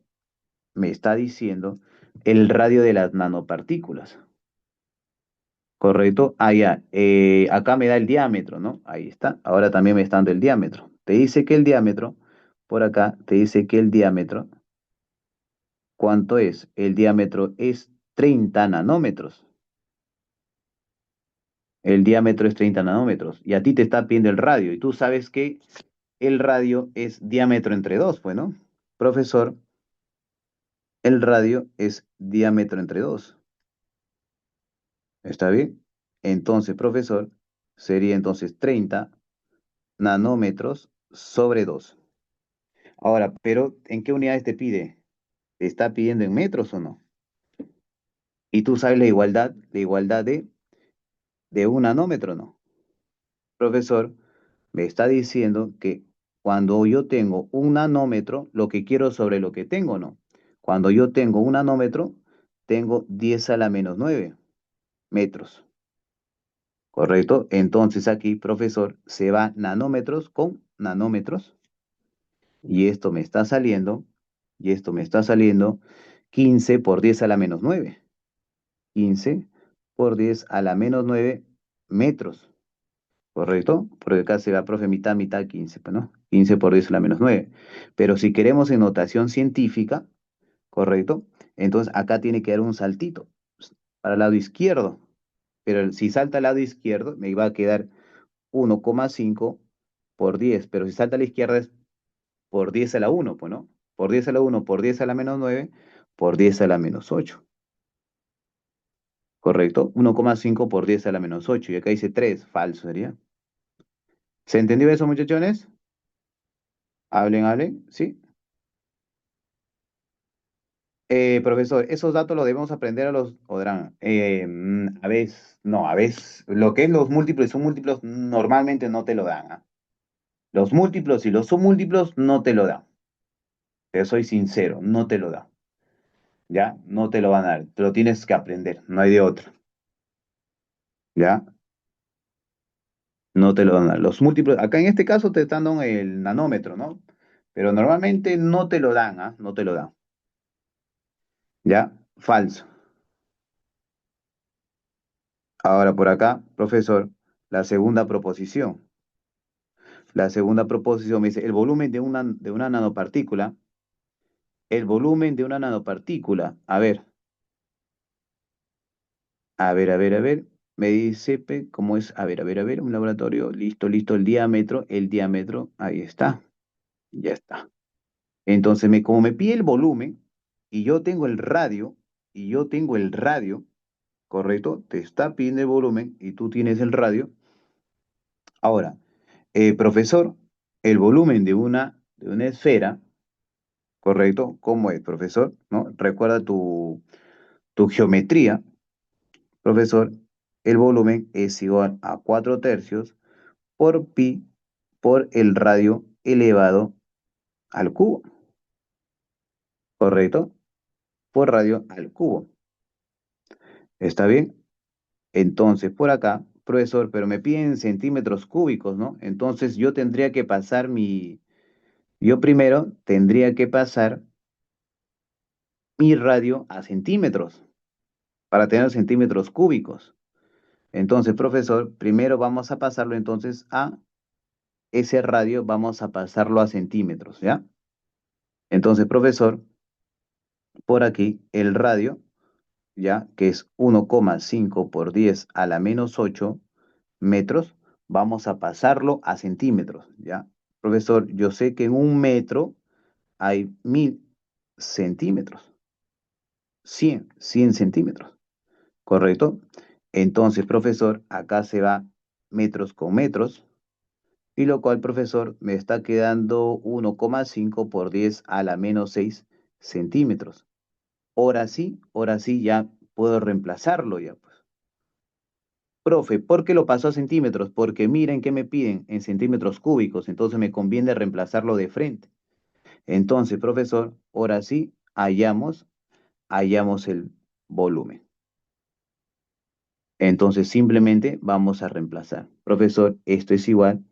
me está diciendo el radio de las nanopartículas, ¿correcto? Ah, ya, acá me da el diámetro, ¿no? Ahí está. Ahora también me está dando el diámetro. Te dice que el diámetro, por acá, te dice que el diámetro, ¿cuánto es? El diámetro es 30 nanómetros. El diámetro es 30 nanómetros. Y a ti te está pidiendo el radio. Y tú sabes que el radio es diámetro entre dos, pues, ¿no? Profesor, el radio es diámetro entre dos. ¿Está bien? Entonces, profesor, sería entonces 30 nanómetros sobre 2. Ahora, pero ¿en qué unidades te pide? ¿Te está pidiendo en metros o no? Y tú sabes la igualdad de un nanómetro, ¿no? Profesor, me está diciendo que cuando yo tengo un nanómetro, lo que quiero sobre lo que tengo, ¿no? Cuando yo tengo un nanómetro, tengo 10 a la menos 9 metros, ¿correcto? Entonces aquí, profesor, se va nanómetros con nanómetros y esto me está saliendo, y esto me está saliendo 15 por 10 a la menos 9. 15 por 10 a la menos 9 metros. ¿Correcto? Porque acá se va, profe, mitad, mitad, 15, pues, ¿no? 15 por 10 a la menos 9. Pero si queremos en notación científica, ¿correcto? Entonces acá tiene que dar un saltito para el lado izquierdo. Pero si salta al lado izquierdo, me va a quedar 1,5 por 10. Pero si salta a la izquierda es por 10 a la 1, pues, ¿no? Por 10 a la 1, por 10 a la menos 9, por 10 a la menos 8. ¿Correcto? 1,5 por 10 a la menos 8. Y acá dice 3, falso sería. ¿Se entendió eso, muchachones? Hablen, hablen, ¿sí? Profesor, esos datos los debemos aprender a los Odrán. A veces, no, a veces, lo que es los múltiplos y submúltiplos normalmente no te lo dan, ¿ah? Los múltiplos y los submúltiplos no te lo dan. Te soy sincero, no te lo dan. ¿Ya? No te lo van a dar. Te lo tienes que aprender, no hay de otra. ¿Ya? No te lo van a dar. Los múltiplos, acá en este caso te están dando el nanómetro, ¿no? Pero normalmente no te lo dan, ¿ah? No te lo dan. ¿Ya? Falso. Ahora por acá, profesor, la segunda proposición. La segunda proposición me dice, el volumen de una nanopartícula, el volumen de una nanopartícula. A ver. Me dice, ¿cómo es? A ver, un laboratorio. Listo, listo, el diámetro, ahí está, ya está. Entonces, como me pide el volumen y yo tengo el radio, ¿correcto? Te está pidiendo el volumen y tú tienes el radio. Ahora, profesor, el volumen de una esfera, ¿correcto? ¿Cómo es, profesor? ¿No? Recuerda tu geometría, profesor. El volumen es igual a 4 tercios por pi por el radio elevado al cubo, ¿correcto? Por radio al cubo. ¿Está bien? Entonces, por acá, profesor, pero me piden centímetros cúbicos, ¿no? Entonces yo primero tendría que pasar mi radio a centímetros para tener centímetros cúbicos. Entonces, profesor, primero vamos a pasarlo entonces a ese radio, vamos a pasarlo a centímetros, ¿ya? Entonces, profesor, por aquí el radio, ¿ya? Que es 1,5 por 10 a la menos 8 metros, vamos a pasarlo a centímetros, ¿ya? Profesor, yo sé que en un metro hay 1000 centímetros, 100 centímetros, ¿correcto? Entonces, profesor, acá se va metros con metros, y lo cual, profesor, me está quedando 1,5 por 10 a la menos 6 centímetros. Ahora sí ya puedo reemplazarlo ya, pues. Profe, ¿por qué lo pasó a centímetros? Porque miren qué me piden en centímetros cúbicos, entonces me conviene reemplazarlo de frente. Entonces, profesor, ahora sí hallamos el volumen. Entonces, simplemente vamos a reemplazar. Profesor, esto es igual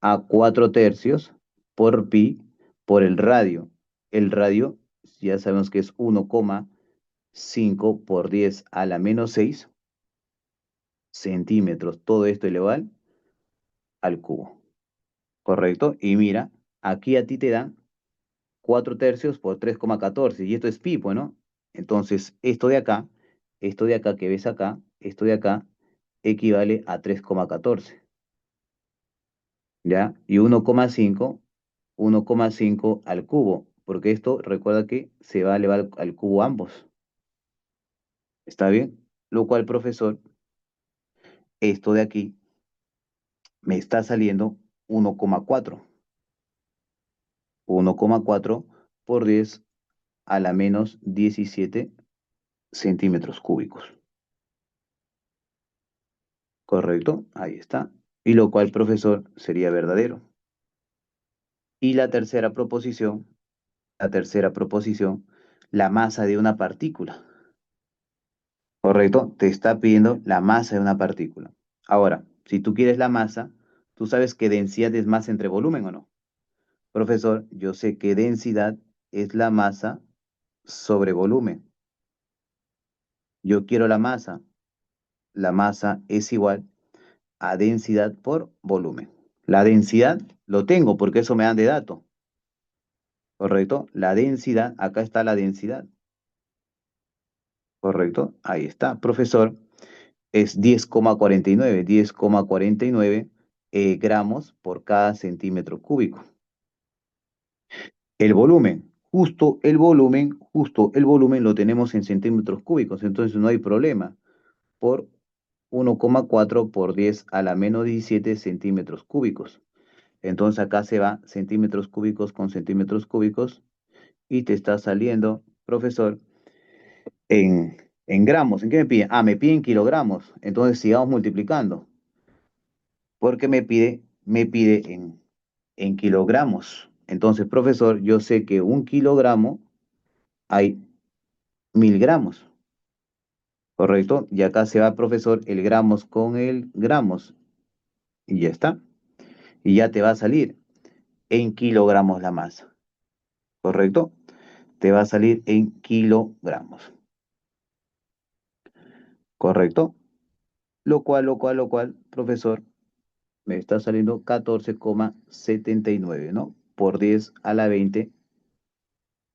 a 4 tercios por pi por el radio. El radio, ya sabemos que es 1,5 por 10 a la menos 6 centímetros. Todo esto elevado al cubo. ¿Correcto? Y mira, aquí a ti te dan 4 tercios por 3,14. Y esto es pi, pues, ¿no? Entonces, esto de acá que ves acá, esto de acá, equivale a 3,14. ¿Ya? Y 1,5 al cubo, porque esto recuerda que se va a elevar al cubo ambos. ¿Está bien? Lo cual, profesor, esto de aquí me está saliendo 1,4. 1,4 por 10 a la menos 17 centímetros cúbicos. ¿Correcto? Ahí está. Y lo cual, profesor, sería verdadero. Y la tercera proposición, la masa de una partícula. ¿Correcto? Te está pidiendo la masa de una partícula. Ahora, si tú quieres la masa, tú sabes que densidad es masa entre volumen o no. Profesor, yo sé que densidad es la masa sobre volumen. Yo quiero la masa. La masa es igual a densidad por volumen. La densidad lo tengo porque eso me dan de dato. ¿Correcto? La densidad, acá está la densidad. ¿Correcto? Ahí está. Profesor, es 10,49 gramos por cada centímetro cúbico. El volumen, justo el volumen lo tenemos en centímetros cúbicos, entonces no hay problema. Por 1,4 por 10 a la menos 17 centímetros cúbicos. Entonces acá se va centímetros cúbicos con centímetros cúbicos y te está saliendo, profesor, en gramos. ¿En qué me piden? Ah, me piden kilogramos. Entonces sigamos multiplicando. Porque me pide en kilogramos. Entonces, profesor, yo sé que 1 kilogramo hay 1000 gramos, ¿correcto? Y acá se va, profesor, el gramos con el gramos. Y ya está. Y ya te va a salir en kilogramos la masa, ¿correcto? Te va a salir en kilogramos, ¿correcto? Lo cual, profesor, me está saliendo 14,79, ¿no? Por 10 a la 20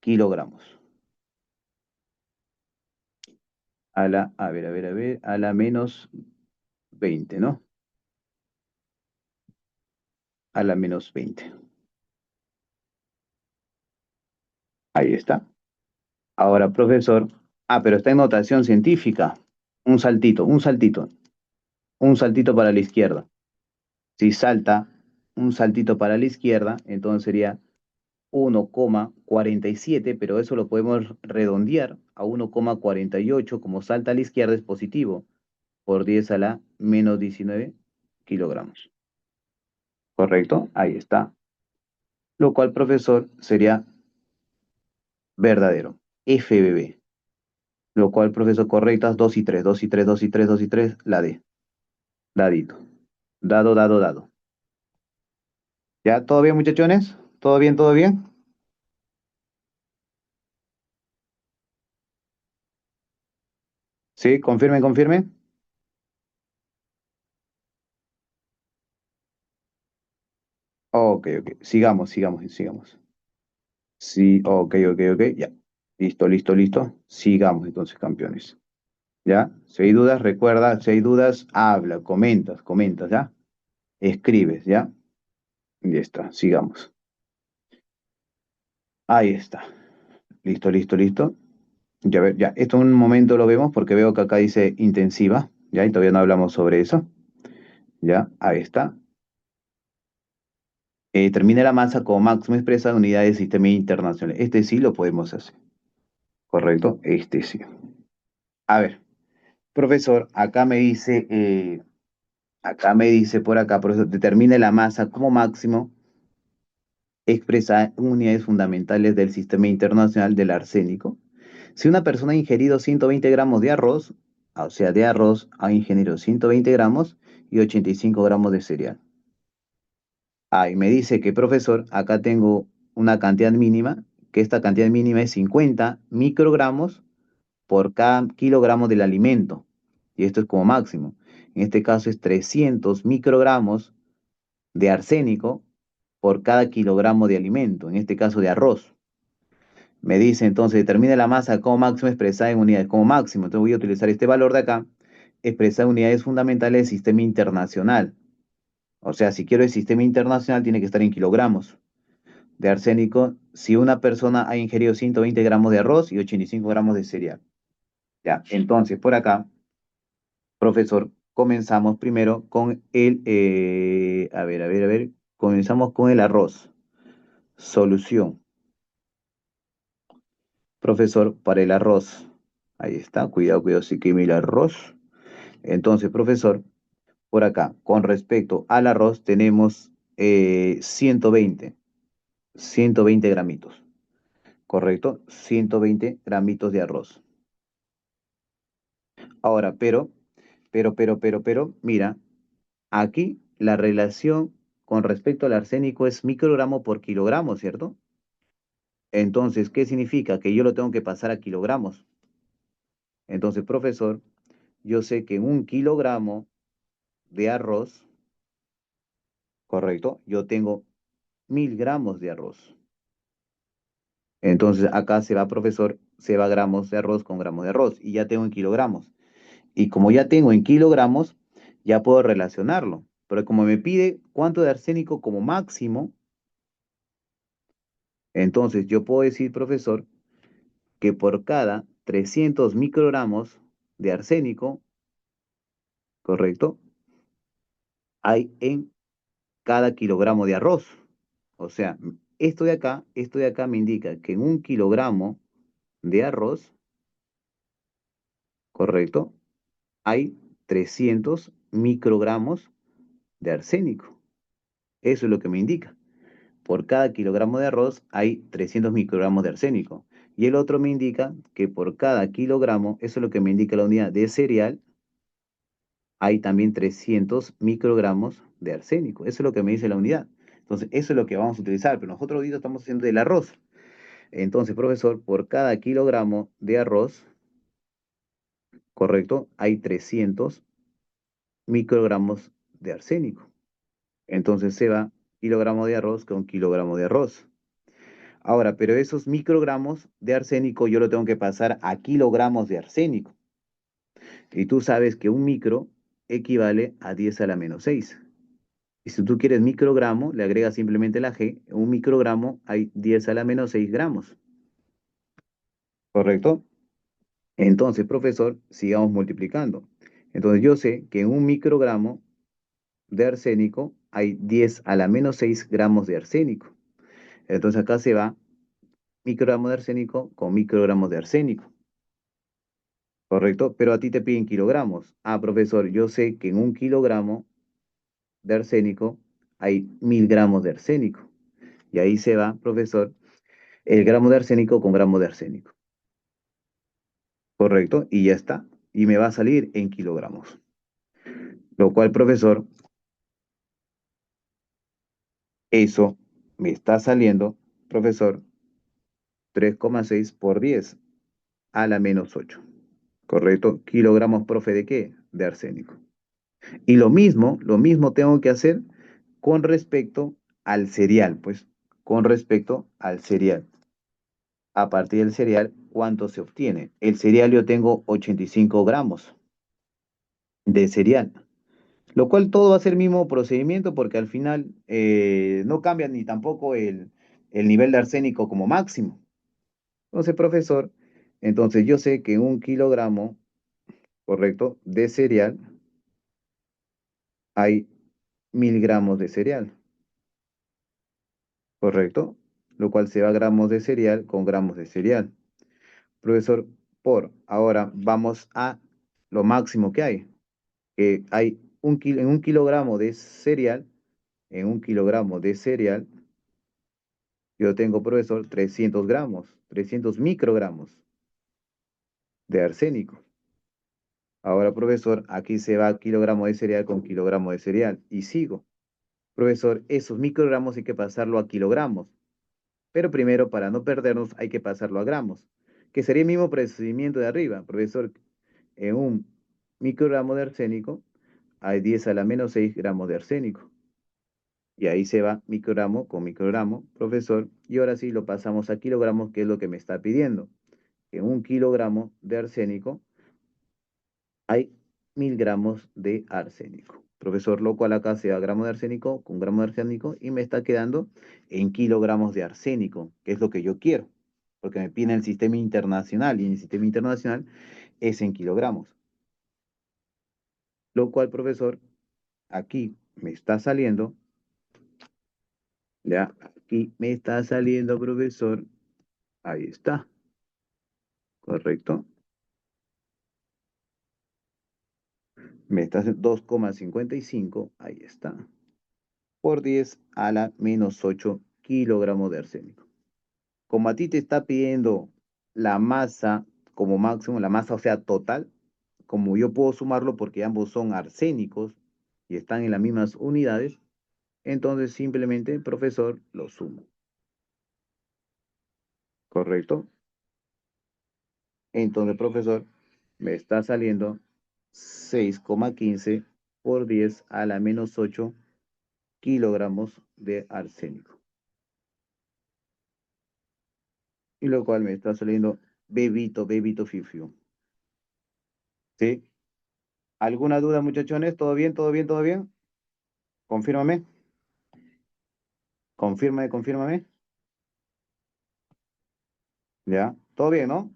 kilogramos. A la menos 20, ¿no? A la menos 20. Ahí está. Ahora, profesor. Ah, pero está en notación científica. Un saltito, un saltito. Un saltito para la izquierda. Si salta un saltito para la izquierda, entonces sería 1,47, pero eso lo podemos redondear a 1,48. Como salta a la izquierda es positivo, por 10 a la menos 19 kilogramos. ¿Correcto? Ahí está. Lo cual, profesor, sería verdadero. FBB. Lo cual, profesor, correctas 2 y 3, 2 y 3, 2 y 3, 2 y 3, la D. Dadito. Dado, dado, dado. ¿Ya? ¿Todo bien, muchachones? ¿Todo bien, todo bien? ¿Sí? ¿Confirmen, confirmen? Ok, ok. Sigamos, sigamos, sigamos. Sí, ok, ok, ok. Ya. Listo, listo, listo. Sigamos entonces, campeones. ¿Ya? Si hay dudas, recuerda, si hay dudas, habla, comentas, comentas, ¿ya? Escribes, ¿ya? Ya está, sigamos. Ahí está. Listo, listo, listo. Ya ver, ya. Esto en un momento lo vemos porque veo que acá dice intensiva, ¿ya? Y todavía no hablamos sobre eso. ¿Ya? Ahí está. Termina la masa como máximo expresa en unidades de sistema internacional. Este sí lo podemos hacer. ¿Correcto? Este sí. A ver, profesor, acá me dice por acá, profesor, determine la masa como máximo expresada en unidades fundamentales del sistema internacional del arsénico. Si una persona ha ingerido 120 gramos de arroz, o sea, de arroz ha ingerido 120 gramos y 85 gramos de cereal. Ah, y me dice que, profesor, acá tengo una cantidad mínima, que esta cantidad mínima es 50 microgramos por cada kilogramo del alimento. Y esto es como máximo. En este caso es 300 microgramos de arsénico por cada kilogramo de alimento, en este caso de arroz. Me dice entonces, determina la masa como máximo expresada en unidades como máximo. Entonces voy a utilizar este valor de acá, expresada en unidades fundamentales del sistema internacional. O sea, si quiero el sistema internacional, tiene que estar en kilogramos de arsénico si una persona ha ingerido 120 gramos de arroz y 85 gramos de cereal. Ya, entonces por acá, profesor, comenzamos primero con comenzamos con el arroz. Solución. Profesor, para el arroz. Ahí está, cuidado, cuidado, si quema el arroz. Entonces, profesor, por acá, con respecto al arroz, tenemos 120 gramitos, ¿correcto? 120 gramitos de arroz. Ahora, pero, mira, aquí la relación con respecto al arsénico es microgramo por kilogramo, ¿cierto? Entonces, ¿qué significa? Que yo lo tengo que pasar a kilogramos. Entonces, profesor, yo sé que en un kilogramo de arroz, correcto, yo tengo 1000 gramos de arroz. Entonces, acá se va, profesor, se va gramos de arroz con gramos de arroz y ya tengo en kilogramos. Y como ya tengo en kilogramos, ya puedo relacionarlo. Pero como me pide cuánto de arsénico como máximo, entonces yo puedo decir, profesor, que por cada 300 microgramos de arsénico, ¿correcto? Hay en cada kilogramo de arroz. O sea, esto de acá me indica que en un kilogramo de arroz, ¿correcto? Hay 300 microgramos de arsénico. Eso es lo que me indica. Por cada kilogramo de arroz hay 300 microgramos de arsénico. Y el otro me indica que por cada kilogramo, eso es lo que me indica la unidad de cereal, hay también 300 microgramos de arsénico. Eso es lo que me dice la unidad. Entonces, eso es lo que vamos a utilizar. Pero nosotros ahorita estamos haciendo del arroz. Entonces, profesor, por cada kilogramo de arroz, correcto, hay 300 microgramos de arsénico. Entonces se va kilogramo de arroz con kilogramo de arroz. Ahora, pero esos microgramos de arsénico yo lo tengo que pasar a kilogramos de arsénico. Y tú sabes que un micro equivale a 10 a la menos 6. Y si tú quieres microgramo, le agregas simplemente la G. En un microgramo hay 10 a la menos 6 gramos. ¿Correcto? Entonces, profesor, sigamos multiplicando. Entonces, yo sé que en un microgramo de arsénico hay 10 a la menos 6 gramos de arsénico. Entonces, acá se va microgramo de arsénico con microgramos de arsénico. ¿Correcto? Pero a ti te piden kilogramos. Ah, profesor, yo sé que en un kilogramo de arsénico hay 1000 gramos de arsénico. Y ahí se va, profesor, el gramo de arsénico con gramo de arsénico. ¿Correcto? Y ya está. Y me va a salir en kilogramos. Lo cual, profesor, eso me está saliendo, profesor, 3,6 por 10 a la menos 8. ¿Correcto? Kilogramos, profe, ¿de qué? De arsénico. Y lo mismo tengo que hacer con respecto al cereal, pues, con respecto al cereal. A partir del cereal, ¿cuánto se obtiene? El cereal yo tengo 85 gramos de cereal, lo cual todo va a ser el mismo procedimiento porque al final no cambia ni tampoco el nivel de arsénico como máximo. Entonces, profesor, entonces yo sé que un kilogramo, correcto, de cereal hay 1000 gramos de cereal, correcto, lo cual se va a gramos de cereal con gramos de cereal. Profesor, ahora vamos a lo máximo que hay, que hay en un kilogramo de cereal, en un kilogramo de cereal, yo tengo, profesor, 300 gramos, 300 microgramos de arsénico. Ahora, profesor, aquí se va kilogramo de cereal con kilogramo de cereal. Y sigo. Profesor, esos microgramos hay que pasarlo a kilogramos. Pero primero, para no perdernos, hay que pasarlo a gramos. Que sería el mismo procedimiento de arriba. Profesor, en un microgramo de arsénico hay 10 a la menos 6 gramos de arsénico. Y ahí se va microgramo con microgramo, profesor. Y ahora sí lo pasamos a kilogramos, que es lo que me está pidiendo. En un kilogramo de arsénico hay 1000 gramos de arsénico. Profesor, lo cual acá se da gramo de arsénico con gramo de arsénico y me está quedando en kilogramos de arsénico, que es lo que yo quiero, porque me pide el sistema internacional y en el sistema internacional es en kilogramos. Lo cual, profesor, aquí me está saliendo, ya, aquí me está saliendo, profesor, ahí está, correcto. Me está haciendo 2,55, ahí está, por 10 a la menos 8 kilogramos de arsénico. Como a ti te está pidiendo la masa como máximo, la masa, o sea, total, como yo puedo sumarlo porque ambos son arsénicos y están en las mismas unidades, entonces simplemente, profesor, lo sumo. ¿Correcto? Entonces, profesor, me está saliendo 6,15 por 10 a la menos 8 kilogramos de arsénico. Y lo cual me está saliendo bebito fiu. ¿Sí? ¿Alguna duda, muchachones? ¿Todo bien, todo bien, todo bien? Confírmame, confírmame. Ya, todo bien, ¿no?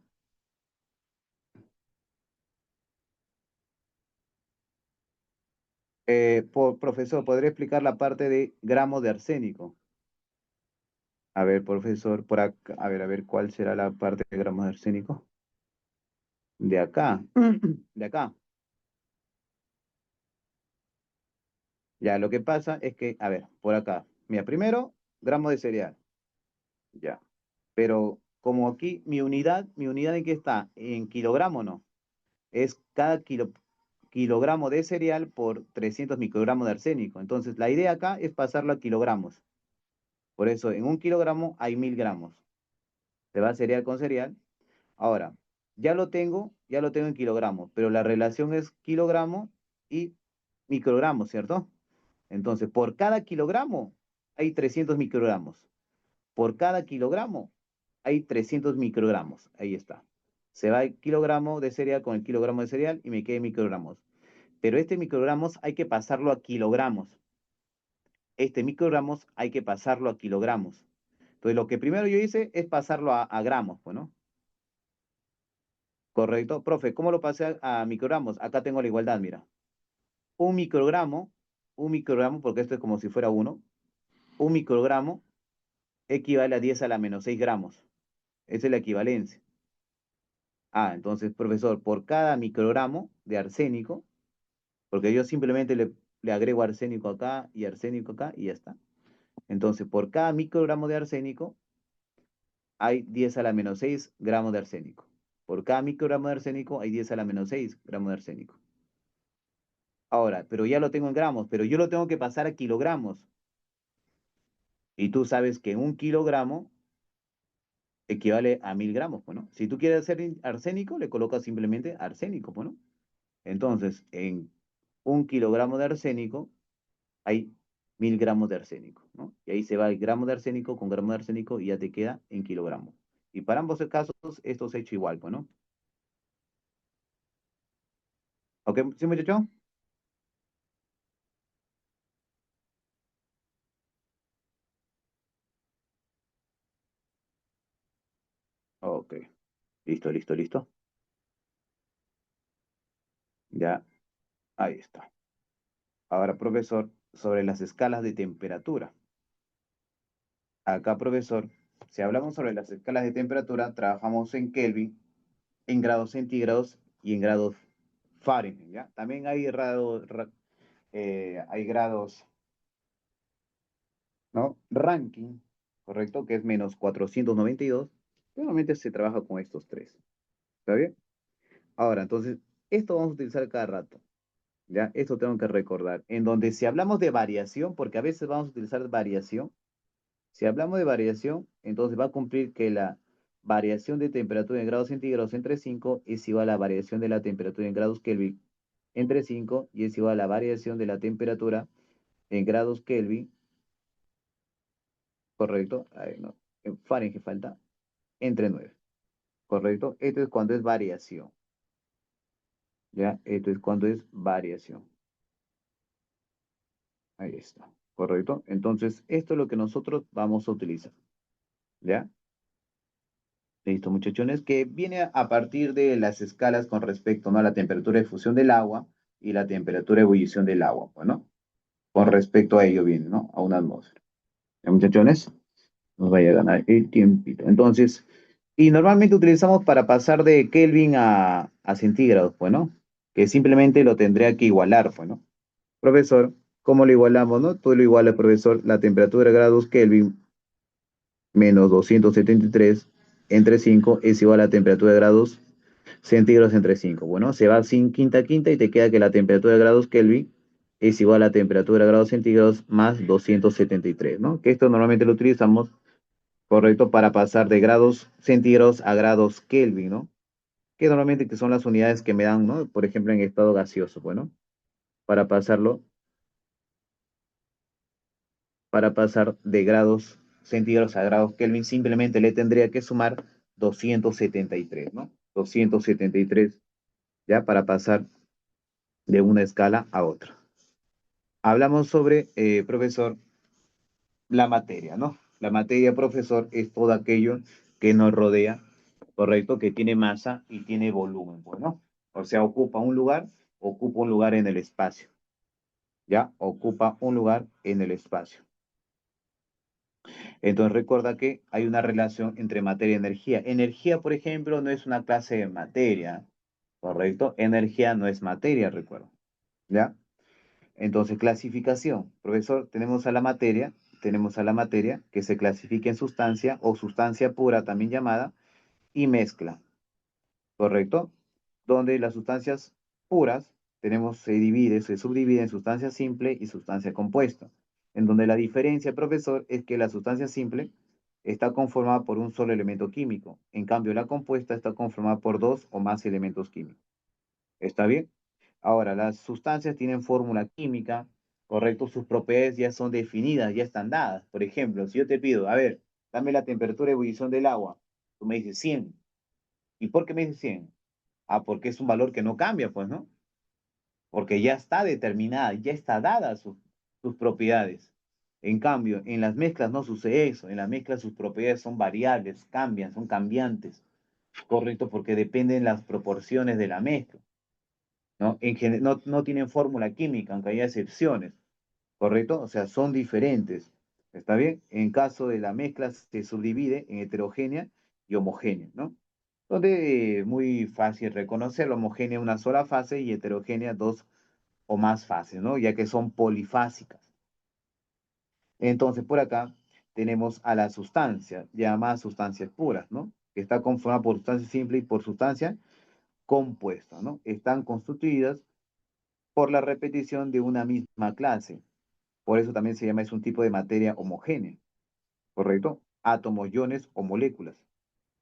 Profesor, ¿podría explicar la parte de gramos de arsénico? A ver, profesor, por acá, a ver, ¿cuál será la parte de gramos de arsénico? De acá, de acá. Ya, lo que pasa es que, a ver, por acá. Mira, primero, gramos de cereal. Ya. Pero como aquí mi unidad en qué está, en kilogramo, ¿no? Es cada kilogramo de cereal por 300 microgramos de arsénico. Entonces, la idea acá es pasarlo a kilogramos. Por eso, en un kilogramo hay 1000 gramos. Se va cereal con cereal. Ahora, ya lo tengo en kilogramos, pero la relación es kilogramo y microgramos, ¿cierto? Entonces, por cada kilogramo hay 300 microgramos. Por cada kilogramo hay 300 microgramos. Ahí está. Se va el kilogramo de cereal con el kilogramo de cereal y me queda microgramos. Pero este microgramos hay que pasarlo a kilogramos. Este microgramos hay que pasarlo a kilogramos. Entonces, lo que primero yo hice es pasarlo a gramos, pues, ¿no? Correcto. Profe, ¿cómo lo pasé a microgramos? Acá tengo la igualdad, mira. Un microgramo, un microgramo, porque esto es como si fuera uno, un microgramo equivale a 10 a la menos 6 gramos. Esa es la equivalencia. Ah, entonces, profesor, por cada microgramo de arsénico, porque yo simplemente le agrego arsénico acá y ya está. Entonces, por cada microgramo de arsénico hay 10 a la menos 6 gramos de arsénico. Por cada microgramo de arsénico hay 10 a la menos 6 gramos de arsénico. Ahora, pero ya lo tengo en gramos, pero yo lo tengo que pasar a kilogramos. Y tú sabes que un kilogramo equivale a 1000 gramos, pues, ¿no? Si tú quieres hacer arsénico, le colocas simplemente arsénico, pues, ¿no? Entonces, en un kilogramo de arsénico hay 1000 gramos de arsénico, ¿no? Y ahí se va el gramo de arsénico con gramo de arsénico y ya te queda en kilogramos. Y para ambos casos, esto se ha hecho igual, pues, ¿no? ¿Ok, sí, muchacho? Ok, listo, listo, listo. Ya, ahí está. Ahora, profesor, sobre las escalas de temperatura. Acá, profesor, si hablamos sobre las escalas de temperatura, trabajamos en Kelvin, en grados centígrados y en grados Fahrenheit, ¿ya? También hay hay grados, ¿no? Ranking, ¿correcto? Que es menos 492. Normalmente se trabaja con estos tres, ¿está bien? Ahora, entonces, esto vamos a utilizar cada rato, ¿ya? Esto tengo que recordar. En donde si hablamos de variación, porque a veces vamos a utilizar variación, si hablamos de variación, entonces va a cumplir que la variación de temperatura en grados centígrados entre 5 es igual a la variación de la temperatura en grados Kelvin entre 5 y es igual a la variación de la temperatura en grados Kelvin, ¿correcto? Ahí no, en Fahrenheit falta, entre 9, ¿correcto? Esto es cuando es variación, ¿ya? Esto es cuando es variación. Ahí está, ¿correcto? Entonces, esto es lo que nosotros vamos a utilizar, ¿ya? Listo, muchachones, que viene a partir de las escalas con respecto, ¿no?, a la temperatura de fusión del agua y la temperatura de ebullición del agua, pues, ¿no? Con respecto a ello viene, ¿no? A una atmósfera. ¿Ya, muchachones? Nos vaya a ganar el tiempito. Entonces, y normalmente utilizamos para pasar de Kelvin a centígrados, pues, ¿no? Que simplemente lo tendría que igualar, pues, ¿no? Profesor, ¿cómo lo igualamos, no? Tú lo igualas, profesor, la temperatura de grados Kelvin menos 273 entre 5 es igual a la temperatura de grados centígrados entre 5. Bueno, se va sin quinta quinta y te queda que la temperatura de grados Kelvin es igual a la temperatura de grados centígrados más 273, ¿no? Que esto normalmente lo utilizamos, correcto, para pasar de grados centígrados a grados Kelvin, ¿no? Que normalmente que son las unidades que me dan, ¿no? Por ejemplo, en estado gaseoso, bueno, para pasarlo, para pasar de grados centígrados a grados Kelvin, simplemente le tendría que sumar 273, ¿no? 273, ya, para pasar de una escala a otra. Hablamos sobre, profesor, la materia, ¿no? La materia, profesor, es todo aquello que nos rodea, ¿correcto? Que tiene masa y tiene volumen, pues, ¿no? O sea, ocupa un lugar en el espacio, ¿ya? Ocupa un lugar en el espacio. Entonces recuerda que hay una relación entre materia y energía. Energía, por ejemplo, no es una clase de materia, ¿correcto? Energía no es materia, recuerda, ¿ya? Entonces, clasificación. Profesor, tenemos a la materia que se clasifica en sustancia o sustancia pura también llamada y mezcla, ¿correcto? Donde las sustancias puras se subdivide en sustancia simple y sustancia compuesta. En donde la diferencia, profesor, es que la sustancia simple está conformada por un solo elemento químico. En cambio, la compuesta está conformada por dos o más elementos químicos. ¿Está bien? Ahora, las sustancias tienen fórmula química, ¿correcto? Sus propiedades ya son definidas, ya están dadas. Por ejemplo, si yo te pido, a ver, dame la temperatura de ebullición del agua. Tú me dices 100. ¿Y por qué me dices 100? Ah, porque es un valor que no cambia, pues, ¿no? Porque ya está determinada, ya está dada sus propiedades. En cambio, en las mezclas no sucede eso. En las mezclas sus propiedades son variables, cambian, son cambiantes. Correcto, porque dependen las proporciones de la mezcla. ¿No? No tienen fórmula química, aunque haya excepciones. ¿Correcto? O sea, son diferentes. ¿Está bien? En caso de la mezcla se subdivide en heterogénea y homogénea, ¿no? Donde muy fácil reconocer la homogénea una sola fase y heterogénea dos o más fases, ¿no? Ya que son polifásicas. Entonces, por acá tenemos a la sustancia, llamadas sustancias puras, ¿no? Que está conformada por sustancia simple y por sustancia compuesta, ¿no? Están constituidas por la repetición de una misma clase. Por eso también se llama, es un tipo de materia homogénea, ¿correcto? Átomos, iones o moléculas.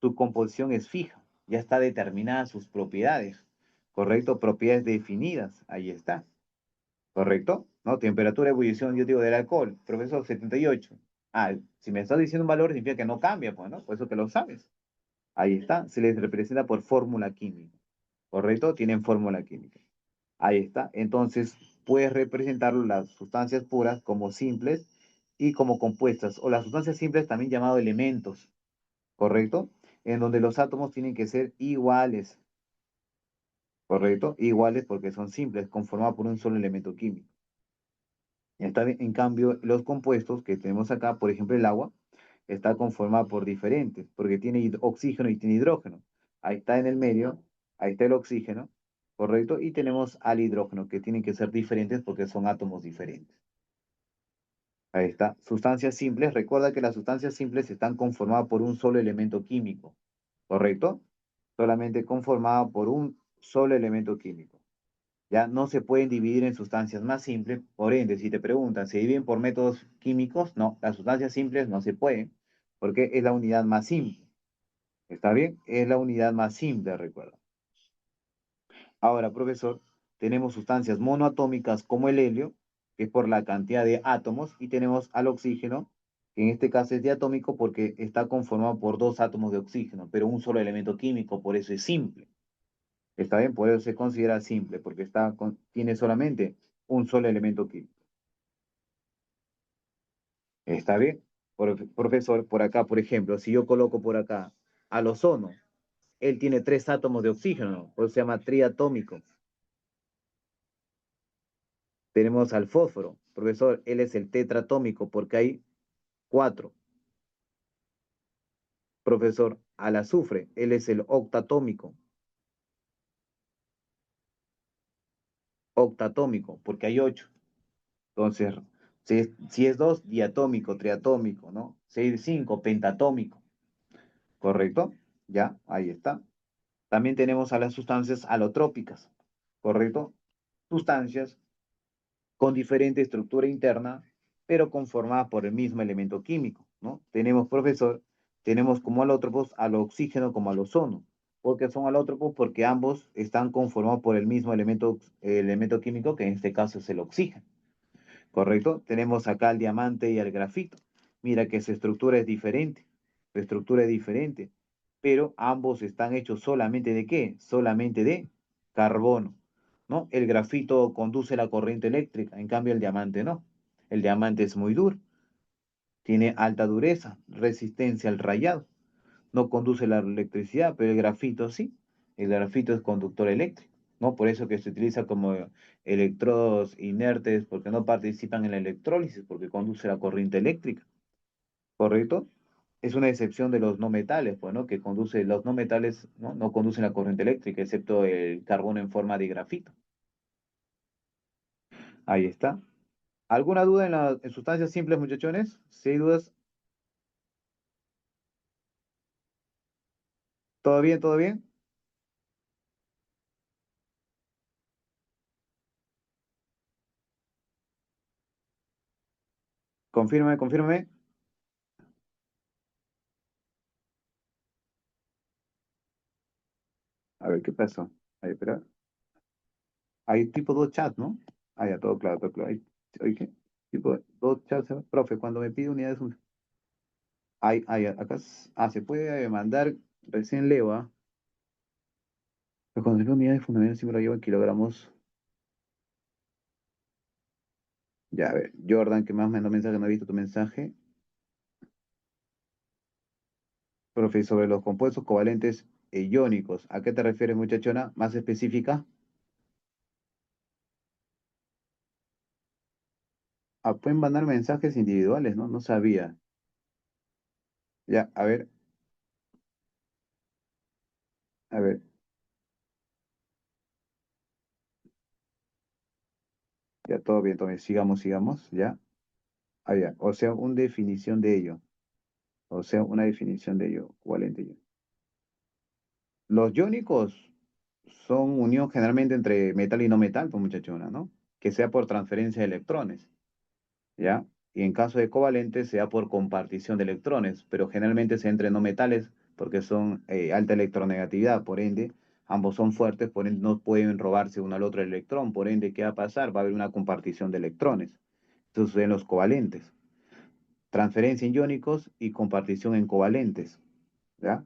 Su composición es fija, ya está determinada sus propiedades, ¿correcto? Propiedades definidas, ahí está. ¿Correcto? ¿No? Temperatura de ebullición, yo digo, del alcohol, profesor, 78. Ah, si me estás diciendo un valor, significa que no cambia, pues, ¿no? Por eso que lo sabes. Ahí está, se les representa por fórmula química. ¿Correcto? Tienen fórmula química. Ahí está. Entonces, puedes representar las sustancias puras como simples y como compuestas, o las sustancias simples también llamado elementos, ¿correcto? En donde los átomos tienen que ser iguales, ¿correcto? Iguales porque son simples, conformados por un solo elemento químico. Está bien. En cambio, los compuestos que tenemos acá, por ejemplo, el agua, está conformada por diferentes, porque tiene oxígeno y tiene hidrógeno. Ahí está en el medio, ahí está el oxígeno, ¿correcto? Y tenemos al hidrógeno, que tienen que ser diferentes porque son átomos diferentes. Ahí está. Sustancias simples. Recuerda que las sustancias simples están conformadas por un solo elemento químico, ¿correcto? Solamente conformada por un solo elemento químico. Ya no se pueden dividir en sustancias más simples. Por ende, si te preguntan, ¿se dividen por métodos químicos? No, las sustancias simples no se pueden, porque es la unidad más simple. ¿Está bien? Es la unidad más simple, recuerda. Ahora, profesor, tenemos sustancias monoatómicas como el helio, que es por la cantidad de átomos, y tenemos al oxígeno, que en este caso es diatómico porque está conformado por dos átomos de oxígeno, pero un solo elemento químico, por eso es simple. ¿Está bien? Por eso se considera simple, porque tiene solamente un solo elemento químico. ¿Está bien? Profesor, por acá, por ejemplo, si yo coloco por acá al ozono, él tiene tres átomos de oxígeno, por eso se llama triatómico. Tenemos al fósforo, profesor, él es el tetratómico porque hay cuatro. Profesor, al azufre, él es el octatómico, octatómico porque hay ocho. Entonces, si es dos, diatómico, triatómico, ¿no? Si es cinco, pentatómico, ¿correcto? Ya, ahí está. También tenemos a las sustancias alotrópicas, ¿correcto? Sustancias con diferente estructura interna, pero conformadas por el mismo elemento químico, ¿no? Tenemos, profesor, tenemos como alótropos al oxígeno como al ozono. ¿Por qué son alótropos? Porque ambos están conformados por el mismo elemento químico, que en este caso es el oxígeno. ¿Correcto? Tenemos acá el diamante y el grafito. Mira que su estructura es diferente, su estructura es diferente, pero ambos están hechos solamente de ¿qué? Solamente de carbono, ¿no? El grafito conduce la corriente eléctrica, en cambio el diamante no. El diamante es muy duro, tiene alta dureza, resistencia al rayado, no conduce la electricidad, pero el grafito sí. El grafito es conductor eléctrico, ¿no? Por eso que se utiliza como electrodos inertes, porque no participan en la electrólisis, porque conduce la corriente eléctrica, ¿correcto? Es una excepción de los no metales, pues, ¿no? Que conduce, los no metales, ¿no? No conducen la corriente eléctrica, excepto el carbono en forma de grafito. Ahí está. ¿Alguna duda en sustancias simples, muchachones? Si hay dudas, ¿todo bien, todo bien? Confírmame, confírmame. A ver, ¿qué pasó? Ahí, espera. Hay tipo dos chats, ¿no? Ah, ya, todo claro, todo claro. ¿Hay qué? Tipo dos chats, profe, cuando me pide unidades. Acá, se puede mandar, recién leo, ¿ah? La concentración de unidades fundamentales siempre lo llevo en kilogramos. Ya, a ver, Jordan, que más mandó mensaje, no he visto tu mensaje. Profe, sobre los compuestos covalentes iónicos, ¿a qué te refieres, muchachona? Más específica. Ah, pueden mandar mensajes individuales, ¿no? No sabía. Ya, a ver, ya todo bien, sigamos, ya. Ah, ya, o sea, una definición de ello. O sea, una definición de ello, covalente iónico. Los iónicos son unión generalmente entre metal y no metal, pues muchachona, ¿no? Que sea por transferencia de electrones. ¿Ya? Y en caso de covalentes sea por compartición de electrones, pero generalmente se entre no metales porque son alta electronegatividad, por ende, ambos son fuertes, por ende no pueden robarse uno al otro el electrón, por ende, ¿qué va a pasar? Va a haber una compartición de electrones. Entonces, en los covalentes, transferencia en iónicos y compartición en covalentes, ¿ya?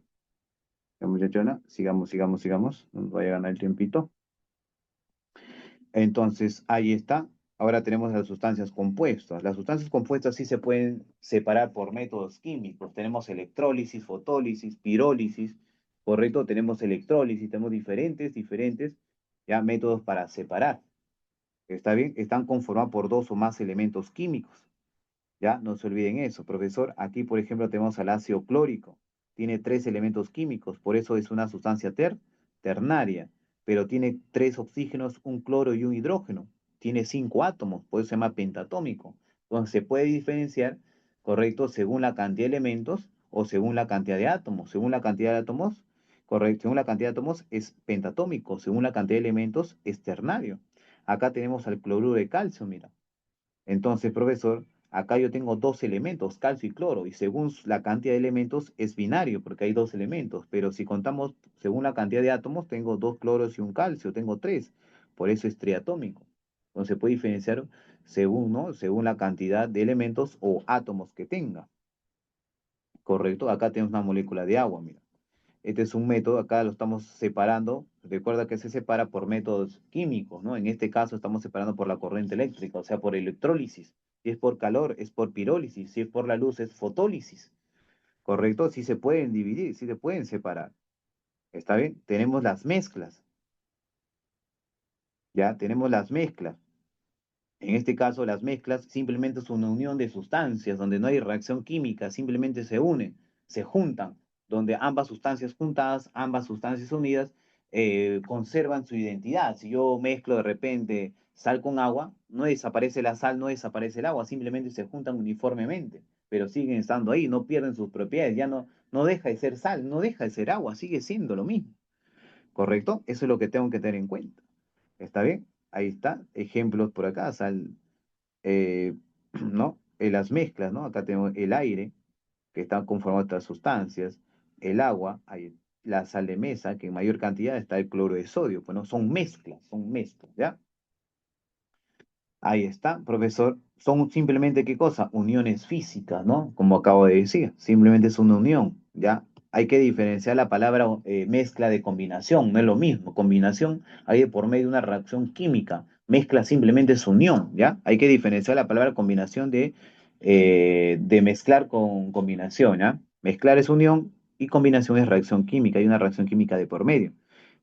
Ya, muchachona, sigamos, nos vaya a ganar el tiempito. Entonces, ahí está. Ahora tenemos las sustancias compuestas. Las sustancias compuestas sí se pueden separar por métodos químicos. Tenemos electrólisis, fotólisis, pirólisis, ¿correcto? Tenemos electrólisis, tenemos diferentes ya métodos para separar. ¿Está bien? Están conformados por dos o más elementos químicos. ¿Ya? No se olviden eso, profesor. Aquí, por ejemplo, tenemos al ácido clórico. Tiene tres elementos químicos, por eso es una sustancia ternaria, pero tiene tres oxígenos, un cloro y un hidrógeno. Tiene cinco átomos, por eso se llama pentatómico. Entonces se puede diferenciar, correcto, según la cantidad de elementos o según la cantidad de átomos. Según la cantidad de átomos, correcto, según la cantidad de átomos es pentatómico, según la cantidad de elementos es ternario. Acá tenemos al cloruro de calcio, mira. Entonces, profesor, acá yo tengo dos elementos, calcio y cloro, y según la cantidad de elementos es binario, porque hay dos elementos, pero si contamos según la cantidad de átomos, tengo dos cloros y un calcio, tengo tres, por eso es triatómico. Entonces, se puede diferenciar según, ¿no? Según la cantidad de elementos o átomos que tenga, ¿correcto? Acá tenemos una molécula de agua, mira. Este es un método, acá lo estamos separando. Recuerda que se separa por métodos químicos, ¿no? En este caso estamos separando por la corriente eléctrica, o sea, por electrólisis. Si es por calor, es por pirólisis. Si es por la luz, es fotólisis. ¿Correcto? Sí se pueden dividir, sí se pueden separar. ¿Está bien? Tenemos las mezclas, ¿ya? Tenemos las mezclas. En este caso, las mezclas simplemente es una unión de sustancias donde no hay reacción química, simplemente se unen, se juntan, donde ambas sustancias juntadas, ambas sustancias unidas, conservan su identidad. Si yo mezclo de repente sal con agua, no desaparece la sal, no desaparece el agua, simplemente se juntan uniformemente, pero siguen estando ahí, no pierden sus propiedades, ya no deja de ser sal, no deja de ser agua, sigue siendo lo mismo. ¿Correcto? Eso es lo que tengo que tener en cuenta. ¿Está bien? Ahí está. Ejemplos por acá, sal, ¿no? Las mezclas, ¿no? Acá tenemos el aire, que está conformado de otras sustancias, el agua, hay la sal de mesa, que en mayor cantidad está el cloro de sodio, pues no, son mezclas, ¿ya? Ahí está, profesor. Son simplemente, ¿qué cosa? Uniones físicas, ¿no? Como acabo de decir, simplemente es una unión, ¿ya? Hay que diferenciar la palabra mezcla de combinación, no es lo mismo. Combinación hay de por medio de una reacción química. Mezcla simplemente es unión, ¿ya? Hay que diferenciar la palabra combinación de mezclar con combinación, ¿ya? Mezclar es unión y combinación es reacción química. Hay una reacción química de por medio.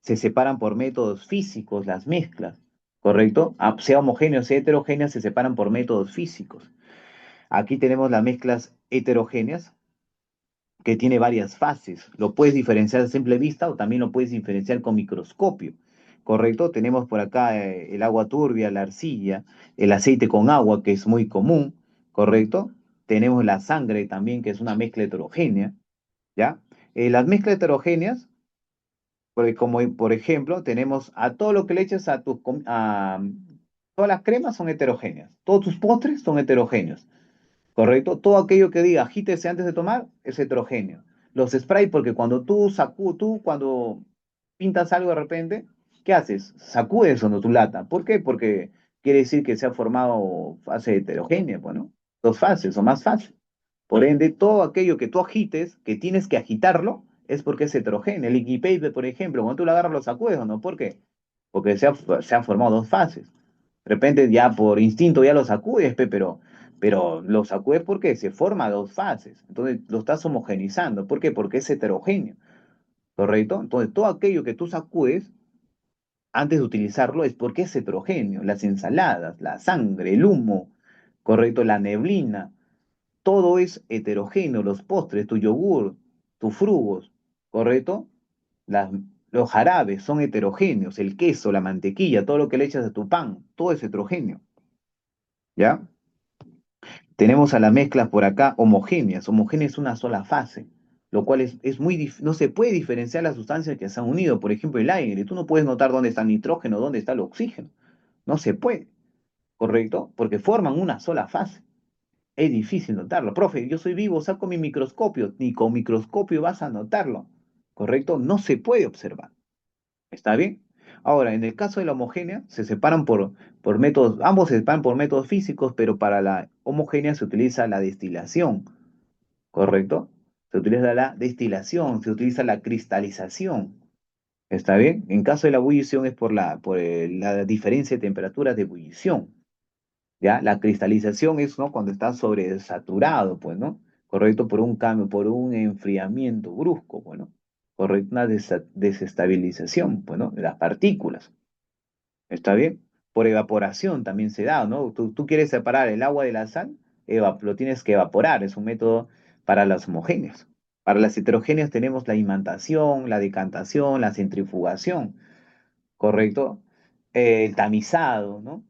Se separan por métodos físicos las mezclas. ¿Correcto? Sea homogéneo, sea heterogénea, se separan por métodos físicos. Aquí tenemos las mezclas heterogéneas, que tiene varias fases. Lo puedes diferenciar a simple vista o también lo puedes diferenciar con microscopio. ¿Correcto? Tenemos por acá el agua turbia, la arcilla, el aceite con agua, que es muy común. ¿Correcto? Tenemos la sangre también, que es una mezcla heterogénea. ¿Ya? Las mezclas heterogéneas, porque como por ejemplo, tenemos a todo lo que le eches todas las cremas son heterogéneas, todos tus postres son heterogéneos, ¿correcto? Todo aquello que diga agítese antes de tomar es heterogéneo. Los sprays, porque cuando tú cuando pintas algo de repente, ¿qué haces? Sacudes o no tu lata. ¿Por qué? Porque quiere decir que se ha formado fase heterogénea, bueno, dos fases o más fases. Por ende, todo aquello que tú agites, que tienes que agitarlo, es porque es heterogéneo. El liquid paper, por ejemplo, cuando tú lo agarras, lo sacudes, ¿o no? ¿Por qué? Porque se han formado dos fases. De repente ya por instinto ya lo sacudes, pero lo sacudes porque se forma dos fases. Entonces lo estás homogenizando. ¿Por qué? Porque es heterogéneo, ¿correcto? Entonces todo aquello que tú sacudes antes de utilizarlo es porque es heterogéneo. Las ensaladas, la sangre, el humo, ¿correcto? La neblina, todo es heterogéneo. Los postres, tu yogur, tus frugos, ¿correcto? Las- los jarabes son heterogéneos. El queso, la mantequilla, todo lo que le echas a tu pan, todo es heterogéneo. ¿Ya? Tenemos a las mezclas por acá homogéneas. Homogénea es una sola fase, lo cual no se puede diferenciar las sustancias que se han unido. Por ejemplo, el aire. Tú no puedes notar dónde está el nitrógeno, dónde está el oxígeno. No se puede, ¿correcto? Porque forman una sola fase. Es difícil notarlo. Profe, yo soy vivo, saco mi microscopio. Ni con microscopio vas a notarlo, ¿correcto? No se puede observar. ¿Está bien? Ahora, en el caso de la homogénea, se separan por métodos, ambos se separan por métodos físicos, pero para la homogénea se utiliza la destilación, ¿correcto? Se utiliza la destilación, se utiliza la cristalización, ¿está bien? En caso de la ebullición es la diferencia de temperaturas de ebullición, ¿ya? La cristalización es, ¿no? Cuando está sobresaturado, pues, ¿no? Correcto, por un cambio, por un enfriamiento brusco, bueno, correcto, una desestabilización, pues, ¿no? De las partículas, ¿está bien? Por evaporación también se da, ¿no? Tú quieres separar el agua de la sal, lo tienes que evaporar, es un método para las homogéneas. Para las heterogéneas tenemos la imantación, la decantación, la centrifugación, ¿correcto? El tamizado, ¿no?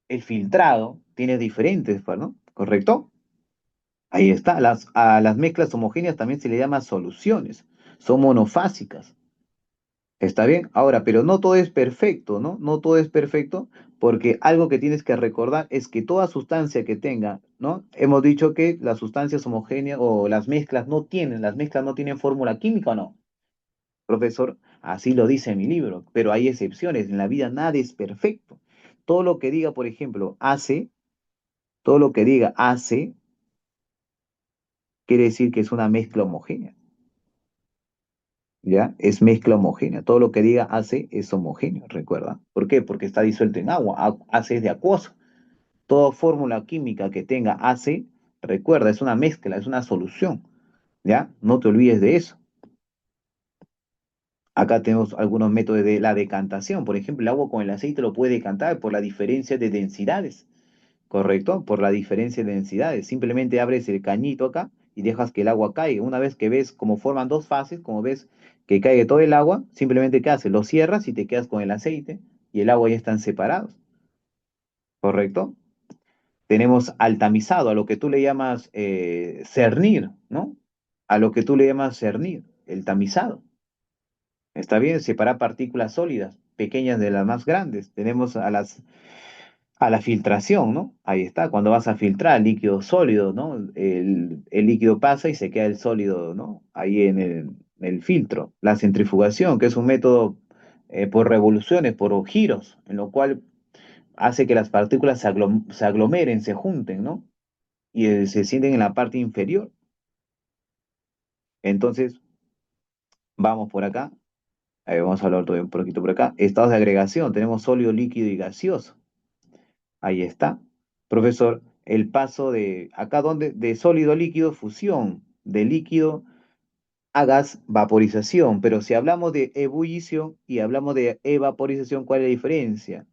El filtrado tiene diferentes, pues, ¿no? ¿Correcto? Ahí está. A las mezclas homogéneas también se le llama soluciones. Son monofásicas. ¿Está bien? Ahora, pero no todo es perfecto, ¿no? No todo es perfecto porque algo que tienes que recordar es que toda sustancia que tenga, ¿no? Hemos dicho que las sustancias homogéneas o las mezclas no tienen fórmula química o no. Profesor, así lo dice en mi libro, pero hay excepciones. En la vida nada es perfecto. Todo lo que diga, por ejemplo, todo lo que diga hace, quiere decir que es una mezcla homogénea, ¿ya? Es mezcla homogénea. Todo lo que diga hace es homogéneo, recuerda. ¿Por qué? Porque está disuelto en agua. Hace es de acuoso. Toda fórmula química que tenga hace, recuerda, es una mezcla, es una solución, ¿ya? No te olvides de eso. Acá tenemos algunos métodos de la decantación. Por ejemplo, el agua con el aceite lo puede decantar por la diferencia de densidades. ¿Correcto? Por la diferencia de densidades. Simplemente abres el cañito acá y dejas que el agua caiga. Una vez que ves cómo forman dos fases, como ves que cae todo el agua, simplemente ¿qué haces? Lo cierras y te quedas con el aceite y el agua ya están separados. ¿Correcto? Tenemos al tamizado, a lo que tú le llamas cernir, ¿no? A lo que tú le llamas cernir, el tamizado. Está bien, separar partículas sólidas, pequeñas de las más grandes. Tenemos a la filtración, ¿no? Ahí está, cuando vas a filtrar líquido sólido, ¿no? El líquido pasa y se queda el sólido, ¿no? Ahí en el filtro. La centrifugación, que es un método por revoluciones, por giros, en lo cual hace que las partículas se aglomeren, se junten, ¿no? Y se sienten en la parte inferior. Entonces, vamos por acá. Vamos a hablar todavía un poquito por acá. Estados de agregación, tenemos sólido, líquido y gaseoso. Ahí está. Profesor, el paso de acá donde de sólido a líquido, fusión, de líquido a gas, vaporización. Pero si hablamos de ebullición y hablamos de evaporización, ¿cuál es la diferencia?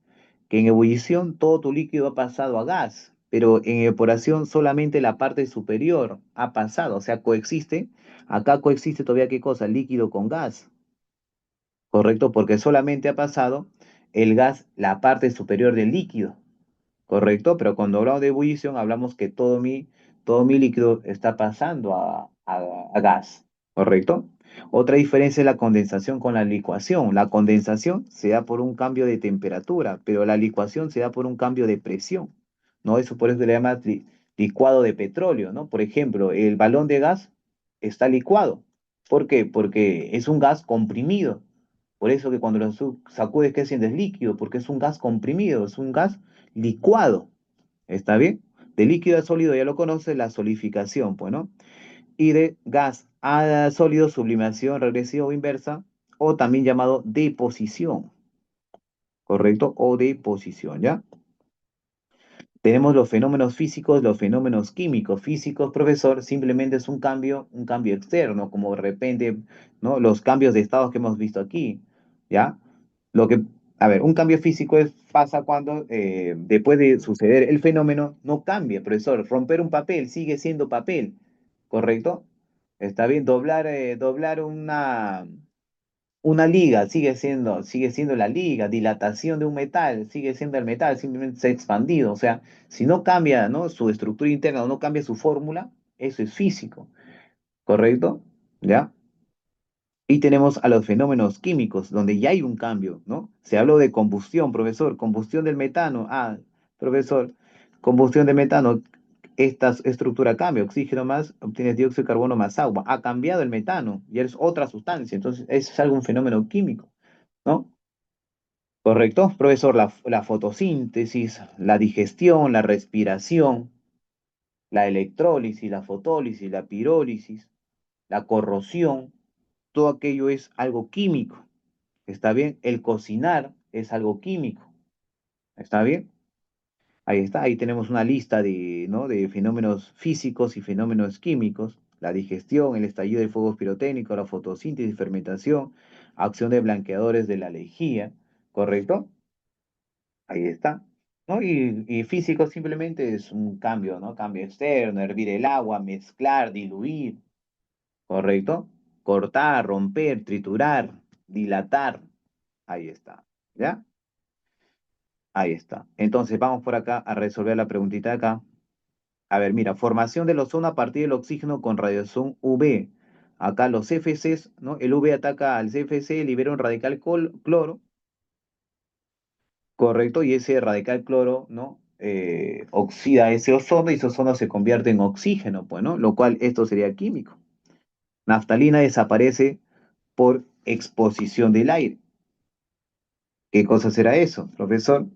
Que en ebullición todo tu líquido ha pasado a gas, pero en evaporación solamente la parte superior ha pasado, o sea, coexiste. Acá coexiste todavía qué cosa, líquido con gas, ¿correcto? Porque solamente ha pasado el gas, la parte superior del líquido. Correcto, pero cuando hablamos de ebullición, hablamos que todo mi líquido está pasando a gas, ¿correcto? Otra diferencia es la condensación con la licuación. La condensación se da por un cambio de temperatura, pero la licuación se da por un cambio de presión, ¿no? Eso por eso se le llama licuado de petróleo, ¿no? Por ejemplo, el balón de gas está licuado. ¿Por qué? Porque es un gas comprimido. Por eso que cuando lo sacudes, ¿qué sientes? Líquido, porque es un gas comprimido, es un gas licuado. ¿Está bien? De líquido a sólido ya lo conoce, la solidificación, pues, ¿no? Y de gas a sólido, sublimación regresiva o inversa, o también llamado deposición, ¿correcto? O deposición, ¿ya? Tenemos los fenómenos físicos, los fenómenos químicos. Físicos, profesor, simplemente es un cambio externo, como de repente, ¿no? Los cambios de estados que hemos visto aquí, ¿ya? Lo que, a ver, un cambio físico pasa cuando después de suceder el fenómeno no cambia, profesor. Romper un papel sigue siendo papel, ¿correcto? Está bien, doblar una liga sigue siendo la liga, dilatación de un metal sigue siendo el metal, simplemente se ha expandido. O sea, si no cambia, ¿no? Su estructura interna o no cambia su fórmula, eso es físico, ¿correcto? ¿Ya? Y tenemos a los fenómenos químicos, donde ya hay un cambio, ¿no? Se habló de combustión, profesor, combustión del metano. Ah, profesor, combustión de metano, esta estructura cambia, oxígeno más, obtienes dióxido de carbono más agua. Ha cambiado el metano, ya es otra sustancia, entonces es algo un fenómeno químico, ¿no? ¿Correcto? Profesor, la fotosíntesis, la digestión, la respiración, la electrólisis, la fotólisis, la pirólisis, la corrosión, todo aquello es algo químico. ¿Está bien? El cocinar es algo químico. ¿Está bien? Ahí está, ahí tenemos una lista de, ¿no? de fenómenos físicos y fenómenos químicos. La digestión, el estallido de fuegos pirotécnicos, la fotosíntesis, fermentación, acción de blanqueadores de la lejía, ¿correcto? Ahí está. ¿No? Y físico simplemente es un cambio, ¿no? Cambio externo, hervir el agua, mezclar, diluir, ¿correcto? Cortar, romper, triturar, dilatar. Ahí está. ¿Ya? Ahí está. Entonces vamos por acá a resolver la preguntita de acá. A ver, mira, formación del ozono a partir del oxígeno con radiación UV. Acá los CFCs, ¿no? El UV ataca al CFC, libera un radical cloro, correcto, y ese radical cloro, ¿no? Oxida ese ozono y ese ozono se convierte en oxígeno, pues, ¿no? Lo cual esto sería químico. Naftalina desaparece por exposición del aire. ¿Qué cosa será eso, profesor?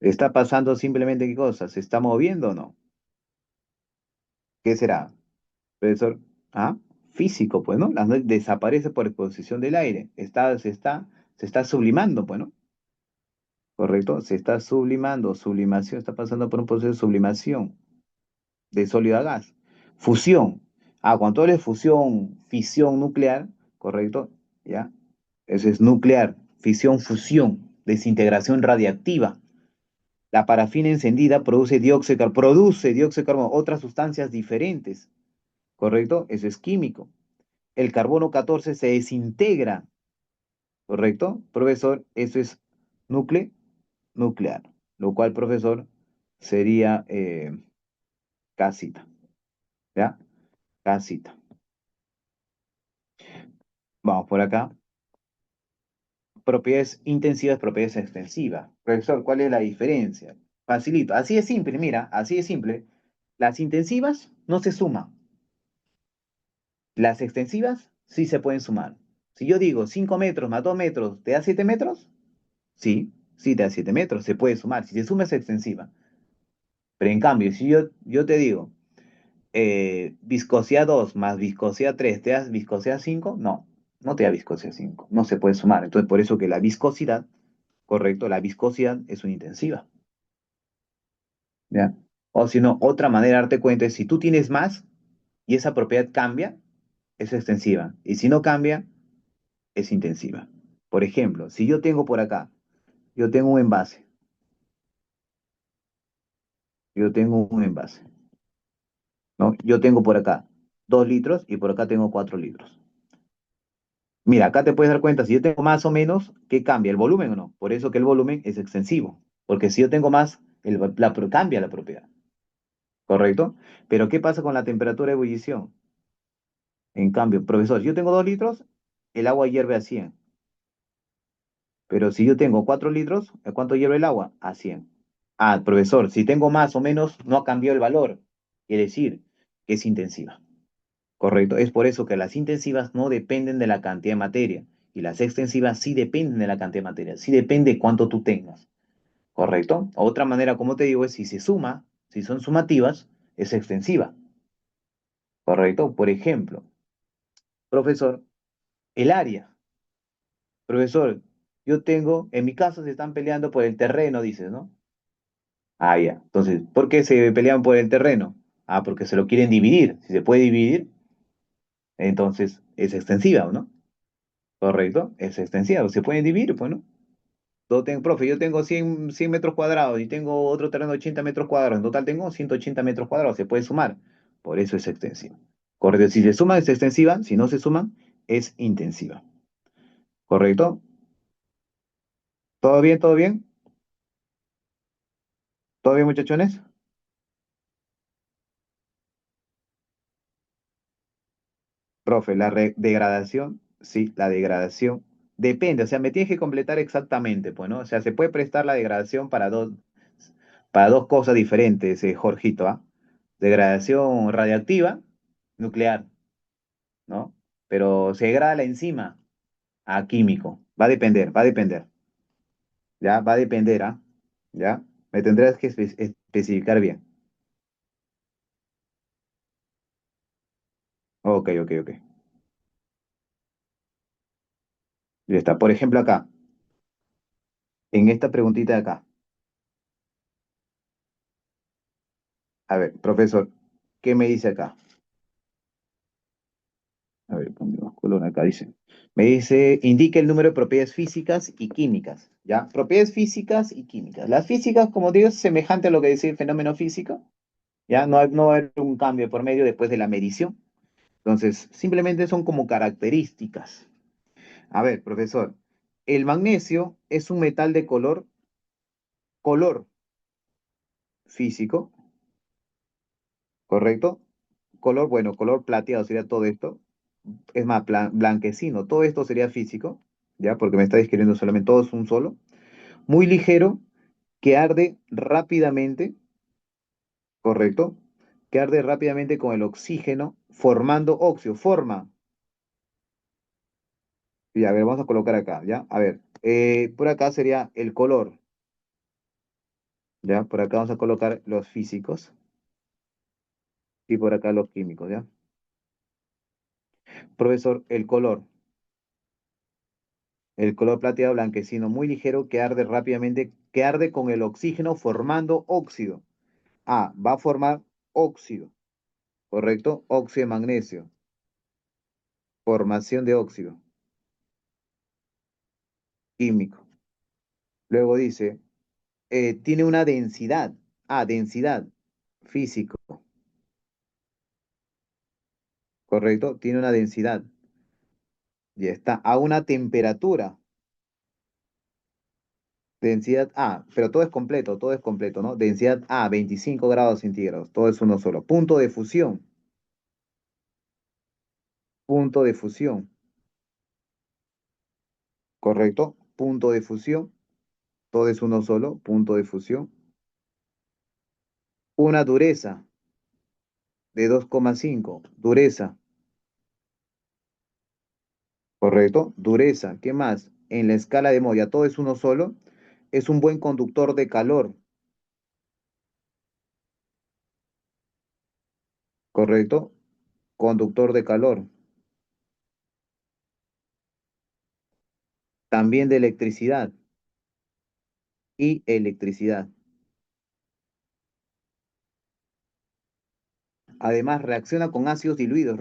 ¿Está pasando simplemente qué cosa? ¿Se está moviendo o no? ¿Qué será, profesor? ¿Ah? Físico, pues, ¿no? Desaparece por exposición del aire. Se está sublimando, pues, ¿no? ¿Correcto? Se está sublimando, sublimación, está pasando por un proceso de sublimación de sólido a gas. Fusión. Ah, cuando tú hables de fusión, fisión nuclear, ¿correcto? ¿Ya? Eso es nuclear. Fisión, fusión, desintegración radiactiva. La parafina encendida produce dióxido de carbono, otras sustancias diferentes, ¿correcto? Eso es químico. El carbono 14 se desintegra, ¿correcto? Profesor, eso es núcleo nuclear, lo cual, profesor, sería casita, ¿ya? Casita. Vamos por acá. Propiedades intensivas, propiedades extensivas. Profesor, ¿cuál es la diferencia? Facilito. Así es simple, mira, así es simple. Las intensivas no se suman. Las extensivas sí se pueden sumar. Si yo digo 5 metros más 2 metros, ¿te da 7 metros? Sí, sí te da 7 metros, se puede sumar. Si se suma es extensiva. Pero en cambio, si yo te digo viscosidad 2 más viscosidad 3, ¿te da viscosidad 5? No, no te da viscosidad 5. No se puede sumar. Entonces, por eso que la viscosidad, correcto, la viscosidad es una intensiva. ¿Ya? O si no, otra manera de darte cuenta es si tú tienes más y esa propiedad cambia, es extensiva. Y si no cambia, es intensiva. Por ejemplo, si yo tengo por acá, yo tengo un envase, yo tengo un envase, ¿no? Yo tengo por acá 2 litros y por acá tengo 4 litros. Mira, acá te puedes dar cuenta, si yo tengo más o menos, ¿qué cambia? ¿El volumen o no? Por eso que el volumen es extensivo, porque si yo tengo más, cambia la propiedad, ¿correcto? Pero ¿qué pasa con la temperatura de ebullición? En cambio, profesor, si yo tengo 2 litros, el agua hierve a 100. Pero si yo tengo 4 litros, ¿a cuánto hierve el agua? A 100. Ah, profesor, si tengo más o menos, no ha cambiado el valor. Quiere decir que es intensiva. Correcto. Es por eso que las intensivas no dependen de la cantidad de materia y las extensivas sí dependen de la cantidad de materia. Sí depende de cuánto tú tengas. ¿correcto? Otra manera, como te digo, es si se suma, si son sumativas, es extensiva, ¿correcto? Por ejemplo, profesor, el área. Profesor, yo tengo, en mi caso se están peleando por el terreno, dices, ¿no? Ah, ya. Entonces, ¿por qué se pelean por el terreno? Ah, porque se lo quieren dividir. Si se puede dividir, entonces es extensiva, ¿no? Correcto, es extensiva. Se pueden dividir, pues, ¿no? Profe, yo tengo 100 metros cuadrados y tengo otro terreno de 80 metros cuadrados. En total tengo 180 metros cuadrados. Se puede sumar. Por eso es extensiva. Correcto. Si se suman es extensiva. Si no se suman, es intensiva. ¿Correcto? ¿Todo bien? ¿Todo bien? ¿Todo bien, muchachones? Profe, degradación, sí, la degradación depende, o sea, me tienes que completar exactamente, pues, ¿no? O sea, se puede prestar la degradación para dos cosas diferentes, Jorgito, ¿ah? Degradación radiactiva, nuclear, ¿no? Pero se degrada la enzima a químico, va a depender, ¿ya? Va a depender, ¿ah? ¿Ya? Me tendrás que especificar bien. Ok, ok, ok. Ya está. Por ejemplo, acá, en esta preguntita de acá. A ver, profesor, ¿qué me dice acá? A ver, ponemos color acá, dice. Me dice, indica el número de propiedades físicas y químicas, ¿ya? Propiedades físicas y químicas. Las físicas, como digo, es semejante a lo que dice el fenómeno físico, ¿ya? No va a haber un cambio por medio después de la medición. Entonces, simplemente son como características. A ver, profesor, el magnesio es un metal de color físico, ¿correcto? Color, bueno, color plateado sería todo esto. Es más, blanquecino, todo esto sería físico, ¿ya? Porque me está describiendo solamente todo es un solo. Muy ligero, que arde rápidamente, ¿correcto? Que arde rápidamente con el oxígeno, formando óxido. Forma, y a ver, vamos a colocar acá, ¿ya? A ver, por acá sería el color, ¿ya? Por acá vamos a colocar los físicos y por acá los químicos, ¿ya? Profesor, el color plateado blanquecino, muy ligero, que arde rápidamente, que arde con el oxígeno formando óxido. Ah, va a formar óxido, ¿correcto? Óxido de magnesio, formación de óxido químico. Luego dice, tiene una densidad, densidad físico, ¿correcto? Tiene una densidad, ya está, a una temperatura, densidad pero todo es completo, ¿no? Densidad 25 grados centígrados, todo es uno solo. Punto de fusión, ¿correcto? Punto de fusión, todo es uno solo, punto de fusión. Una dureza de 2,5 dureza, ¿correcto? Dureza, ¿qué más? En la escala de Moya, todo es uno solo, es un buen conductor de calor, ¿correcto? Conductor de calor, también de electricidad y electricidad. Además, reacciona con ácidos diluidos,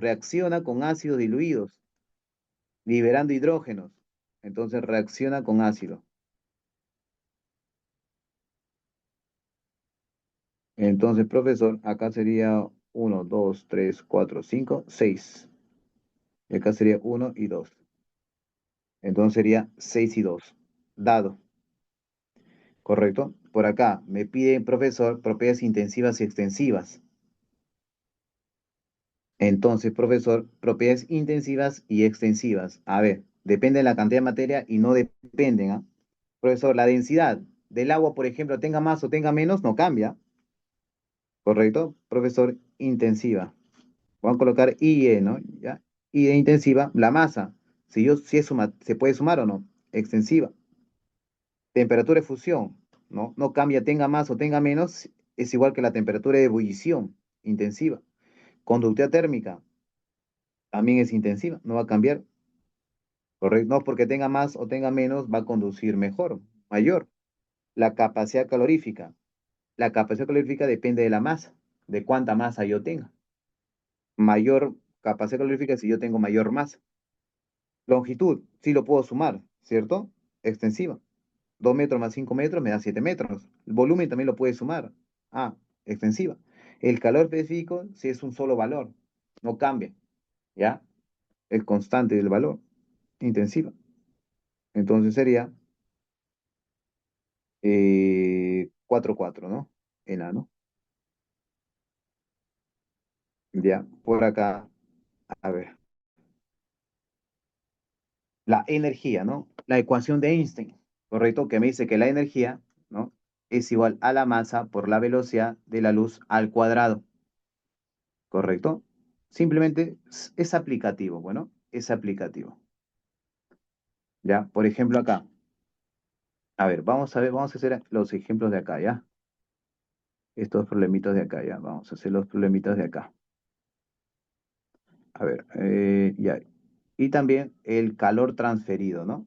liberando hidrógenos. Entonces reacciona con ácido. Entonces, profesor, acá sería uno, 2, 3, 4, 5, 6. Y acá sería uno y 2. Entonces sería 6 y 2. Dado, ¿correcto? Por acá me pide, profesor, propiedades intensivas y extensivas. Entonces, profesor, propiedades intensivas y extensivas. A ver, depende de la cantidad de materia y no dependen, ¿ah? Profesor, la densidad del agua, por ejemplo, tenga más o tenga menos, no cambia, ¿correcto? Profesor, intensiva. Vamos a colocar IE, ¿no? ¿Ya? Y de intensiva, la masa. Si es ¿se puede sumar o no? Extensiva. Temperatura de fusión. ¿no? No cambia, tenga más o tenga menos, es igual que la temperatura de ebullición intensiva. Conductividad térmica también es intensiva, no va a cambiar, ¿correcto? No porque tenga más o tenga menos, va a conducir mejor, mayor. La capacidad calorífica. La capacidad calorífica depende de la masa, de cuánta masa yo tenga. Mayor capacidad calorífica si yo tengo mayor masa. Longitud, sí lo puedo sumar, ¿cierto? Extensiva. 2 metros más 5 metros me da 7 metros. El volumen también lo puede sumar. Ah, extensiva. El calor específico, si es un solo valor, no cambia, ¿ya? El constante del valor, intensiva. Entonces sería 4 4, ¿no? Enano. Ya, por acá, a ver. La energía, ¿no? La ecuación de Einstein, ¿correcto? Que me dice que la energía, ¿no? Es igual a la masa por la velocidad de la luz al cuadrado, ¿correcto? Simplemente es aplicativo, bueno, es aplicativo. ¿Ya? Por ejemplo, acá. A ver, vamos a hacer los ejemplos de acá, ¿ya? Estos problemitas de acá, ¿ya? Vamos a hacer los problemitas de acá. A ver, ya. Y también el calor transferido, ¿no?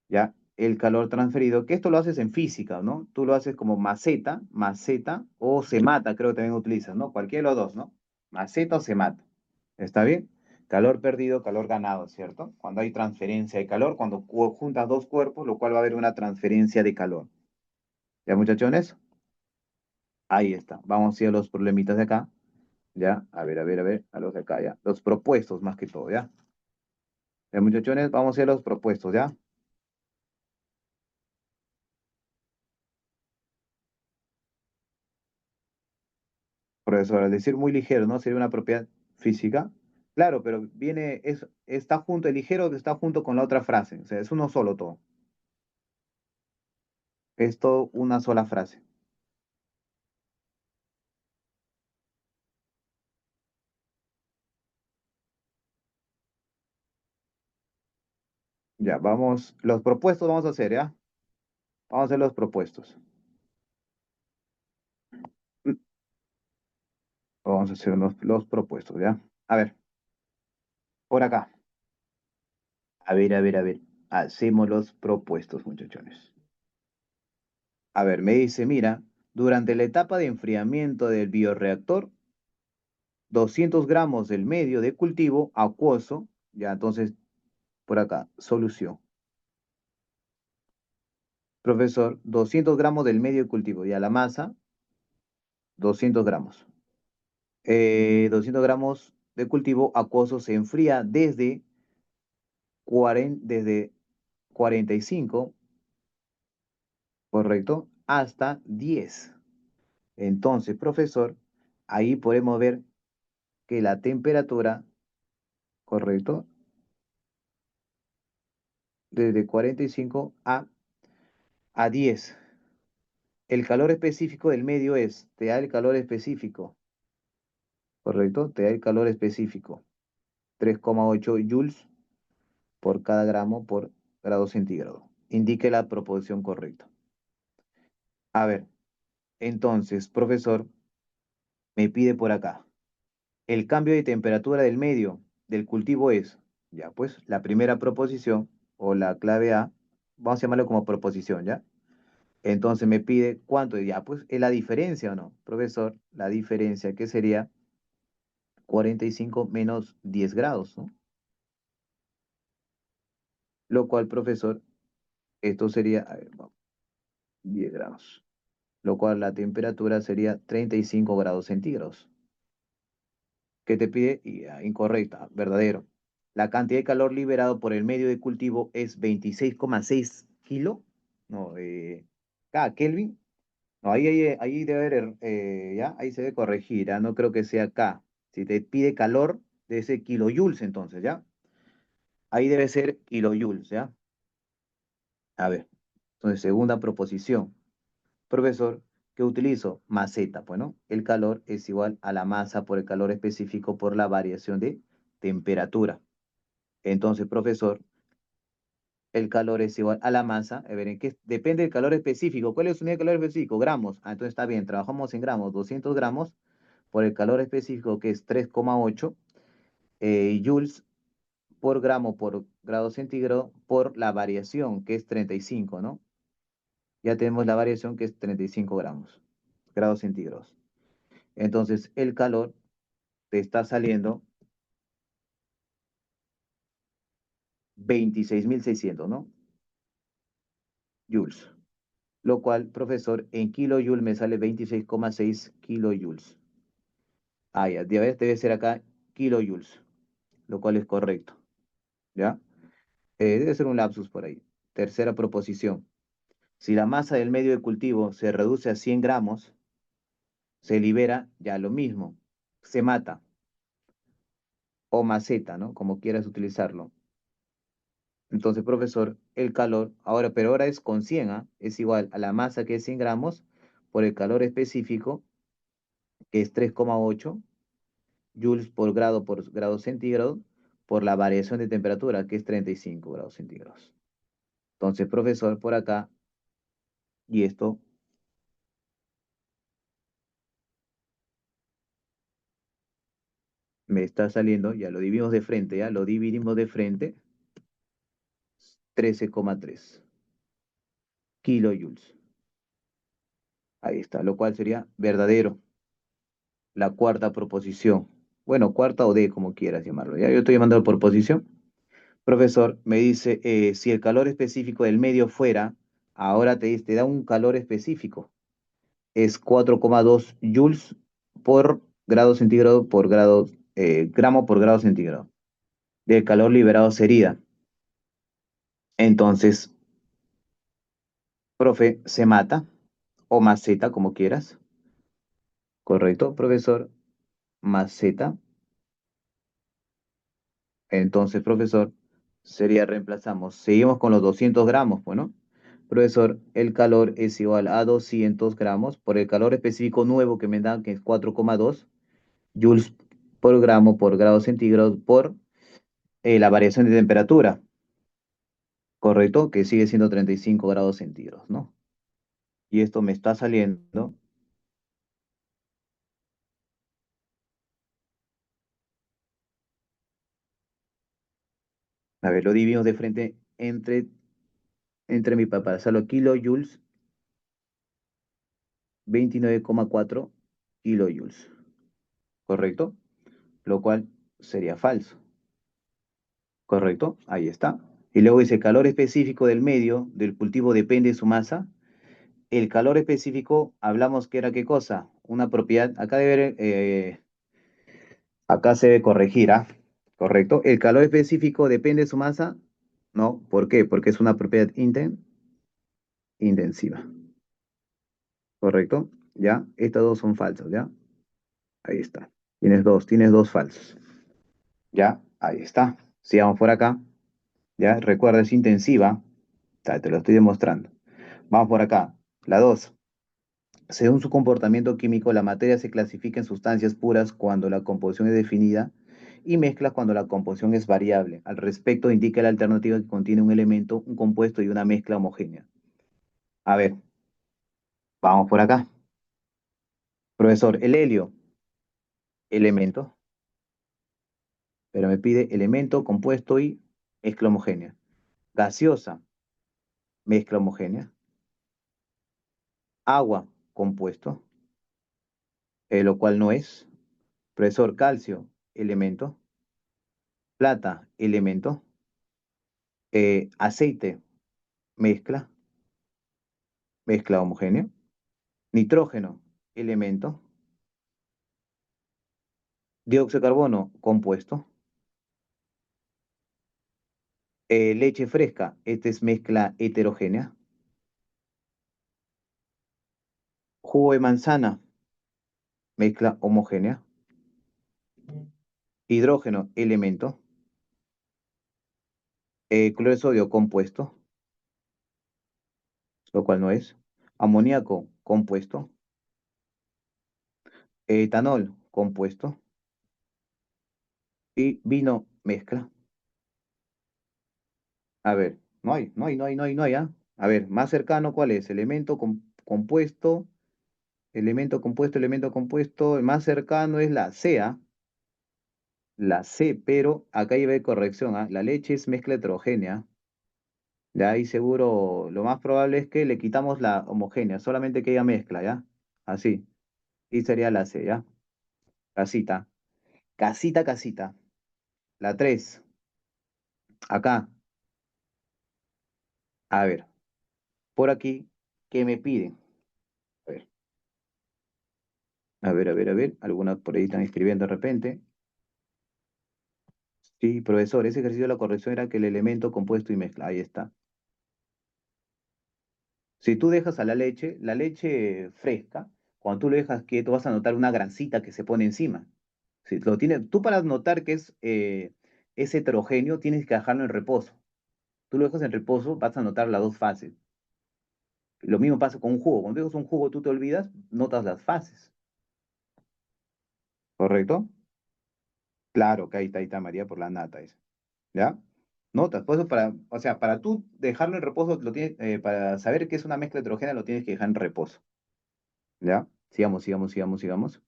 ¿Ya? El calor transferido, que esto lo haces en física, ¿no? Tú lo haces como maceta o se mata, creo que también utilizas, ¿no? Cualquiera de los dos, ¿no? Maceta o se mata. ¿Está bien? Calor perdido, calor ganado, ¿cierto? Cuando hay transferencia de calor, cuando juntas dos cuerpos, lo cual va a haber una transferencia de calor. ¿Ya, muchachones? Ahí está. Vamos a ir a los problemitas de acá. ¿Ya? A ver, a los de acá, ¿ya? Los propuestos más que todo, ¿ya? ¿Ya, muchachones? Vamos a ir a los propuestos, ¿ya? Profesor, al decir muy ligero, ¿no? Sería una propiedad física. Claro, pero está junto, el ligero está junto con la otra frase. O sea, es uno solo todo. Es todo una sola frase. Ya, vamos. Los propuestos vamos a hacer, ¿ya? Vamos a hacer los propuestos. Mm, Vamos a hacer los propuestos, ¿ya? A ver, por acá. A ver. Hacemos los propuestos, muchachones. A ver, me dice, mira, durante la etapa de enfriamiento del bioreactor, 200 gramos del medio de cultivo acuoso, ya entonces por acá, solución. Profesor, 200 gramos del medio de cultivo, ya la masa, 200 gramos. 200 gramos de cultivo acuoso se enfría desde 45, correcto, hasta 10. Entonces, profesor, ahí podemos ver que la temperatura, correcto, desde 45 a 10. El calor específico del medio te da el calor específico, correcto, te da el calor específico, 3,8 joules por cada gramo por grado centígrado. Indique la proporción correcta. A ver, entonces, profesor, me pide por acá. El cambio de temperatura del medio del cultivo es, ya, pues, la primera proposición o la clave A, vamos a llamarlo como proposición, ¿ya? Entonces me pide cuánto, ya, pues, es la diferencia o no, profesor, la diferencia que sería 45 menos 10 grados, ¿no? Lo cual, profesor, esto sería, a ver, vamos, 10 grados, lo cual la temperatura sería 35 grados centígrados. ¿Qué te pide? Incorrecta, verdadero. La cantidad de calor liberado por el medio de cultivo es 26,6 kilo, no, Kelvin. No, ahí debe haber, ya, ahí se debe corregir, ya, no creo que sea K. Si te pide calor, debe ser kilojoules entonces, ¿ya? Ahí debe ser kilojoules, ¿ya? A ver, entonces, segunda proposición. Profesor, ¿qué utilizo? Maceta, bueno, el calor es igual a la masa por el calor específico por la variación de temperatura. Entonces, profesor, El calor es igual a la masa. A ver, depende del calor específico. ¿Cuál es su unidad de calor específico? Gramos. Ah, entonces está bien, trabajamos en gramos. 200 gramos por el calor específico que es 3,8 joules por gramo por grado centígrado por la variación que es 35, ¿no? Ya tenemos la variación que es 35 grados centígrados. Entonces el calor te está saliendo 26.600, ¿no? Joules. Lo cual, profesor, en kilojoules me sale 26,6 kilojoules. Ah, ya, debe ser acá kilojoules, lo cual es correcto, ¿ya? Debe ser un lapsus por ahí. Tercera proposición. Si la masa del medio de cultivo se reduce a 100 gramos, se libera ya lo mismo. Se mata o maceta, ¿no? Como quieras utilizarlo. Entonces, profesor, el calor, pero ahora es con 100, ¿ah? Es igual a la masa que es 100 gramos por el calor específico, que es 3,8 joules por grado centígrado, por la variación de temperatura, que es 35 grados centígrados. Entonces, profesor, por acá, y esto me está saliendo, ya lo dividimos de frente, ya lo dividimos de frente, 13,3 kilojoules. Ahí está, lo cual sería verdadero. La cuarta proposición. Bueno, cuarta o D, como quieras llamarlo. Ya yo estoy llamando por posición. Profesor, me dice, si el calor específico del medio fuera, ahora te da un calor específico. Es 4,2 joules por grado centígrado por grado, gramo por grado centígrado. Del calor liberado sería. Entonces, profe, se mata, o maceta, como quieras. ¿Correcto, profesor? Maceta. Entonces, profesor, sería reemplazamos. Seguimos con los 200 gramos, bueno. Profesor, el calor es igual a 200 gramos por el calor específico nuevo que me dan, que es 4,2 joules por gramo por grado centígrado por la variación de temperatura, ¿correcto? Que sigue siendo 35 grados centígrados, ¿no? Y esto me está saliendo, a ver, lo dividimos de frente entre mi papá, solo kilojoules, 29,4 kilojoules, ¿correcto? Lo cual sería falso, ¿correcto? Ahí está. Y luego dice, calor específico del medio del cultivo depende de su masa. El calor específico, hablamos que era qué cosa, una propiedad, acá se debe corregir, ¿ah? ¿Correcto? El calor específico depende de su masa, no, ¿por qué? Porque es una propiedad intensiva, ¿correcto? ¿Ya? Estos dos son falsos, ¿ya? Ahí está. Tienes dos falsos. ¿Ya? Ahí está. Sigamos por acá. ¿Ya? Recuerda, es intensiva. Te lo estoy demostrando. Vamos por acá. La 2. Según su comportamiento químico, la materia se clasifica en sustancias puras cuando la composición es definida y mezclas cuando la composición es variable. Al respecto, indica la alternativa que contiene un elemento, un compuesto y una mezcla homogénea. A ver, vamos por acá. Profesor, el helio, elemento, pero me pide elemento, compuesto y mezcla homogénea. Gaseosa, mezcla homogénea. Agua, compuesto, lo cual no es. Profesor, calcio, elemento. Plata, elemento. Aceite, mezcla homogénea. Nitrógeno, elemento. Dióxido de carbono, compuesto. Leche fresca, esta es mezcla heterogénea. Jugo de manzana, mezcla homogénea. Hidrógeno, elemento. Cloruro de sodio, compuesto, lo cual no es. Amoníaco, compuesto. Etanol, compuesto. Y vino, mezcla. A ver. No hay, no hay, no hay, no hay, no hay, ¿ah? A ver, más cercano, ¿cuál es? Compuesto, elemento compuesto, elemento compuesto. El más cercano es la C, ¿ah? La C, pero acá iba de corrección, ¿ah? La leche es mezcla heterogénea. De ahí seguro, lo más probable es que le quitamos la homogénea, solamente que ella mezcla, ¿ya? Así. Y sería la C, ¿ya? Casita. Casita, casita. La 3. Acá. A ver. Por aquí. ¿Qué me piden? A ver. A ver, a ver, a ver. Algunas por ahí están escribiendo de repente. Sí, profesor, ese ejercicio de la corrección era que el elemento compuesto y mezcla. Ahí está. Si tú dejas a la leche fresca, cuando tú lo dejas quieto, vas a notar una grasita que se pone encima. Si lo tiene, tú para notar que es heterogéneo, tienes que dejarlo en reposo. Tú lo dejas en reposo, vas a notar las dos fases. Lo mismo pasa con un jugo. Cuando dejas un jugo, tú te olvidas, notas las fases. ¿Correcto? Claro, que ahí está María por la nata esa. ¿Ya? Notas, por eso o sea, para tú dejarlo en reposo, para saber que es una mezcla heterogénea, lo tienes que dejar en reposo. ¿Ya? Sigamos, sigamos, sigamos, sigamos.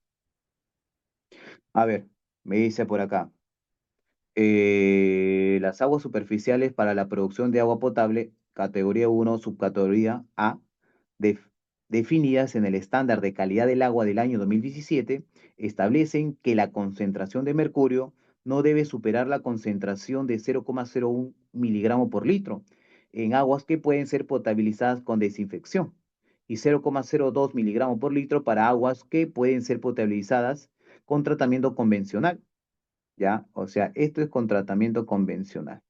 A ver, me dice por acá. Las aguas superficiales para la producción de agua potable, categoría uno, subcategoría A, def- definidas en el estándar de calidad del agua del año 2017, establecen que la concentración de mercurio no debe superar la concentración de 0,01 miligramo por litro en aguas que pueden ser potabilizadas con desinfección y 0,02 miligramos por litro para aguas que pueden ser potabilizadas con tratamiento convencional. ¿Ya? O sea, esto es con tratamiento convencional.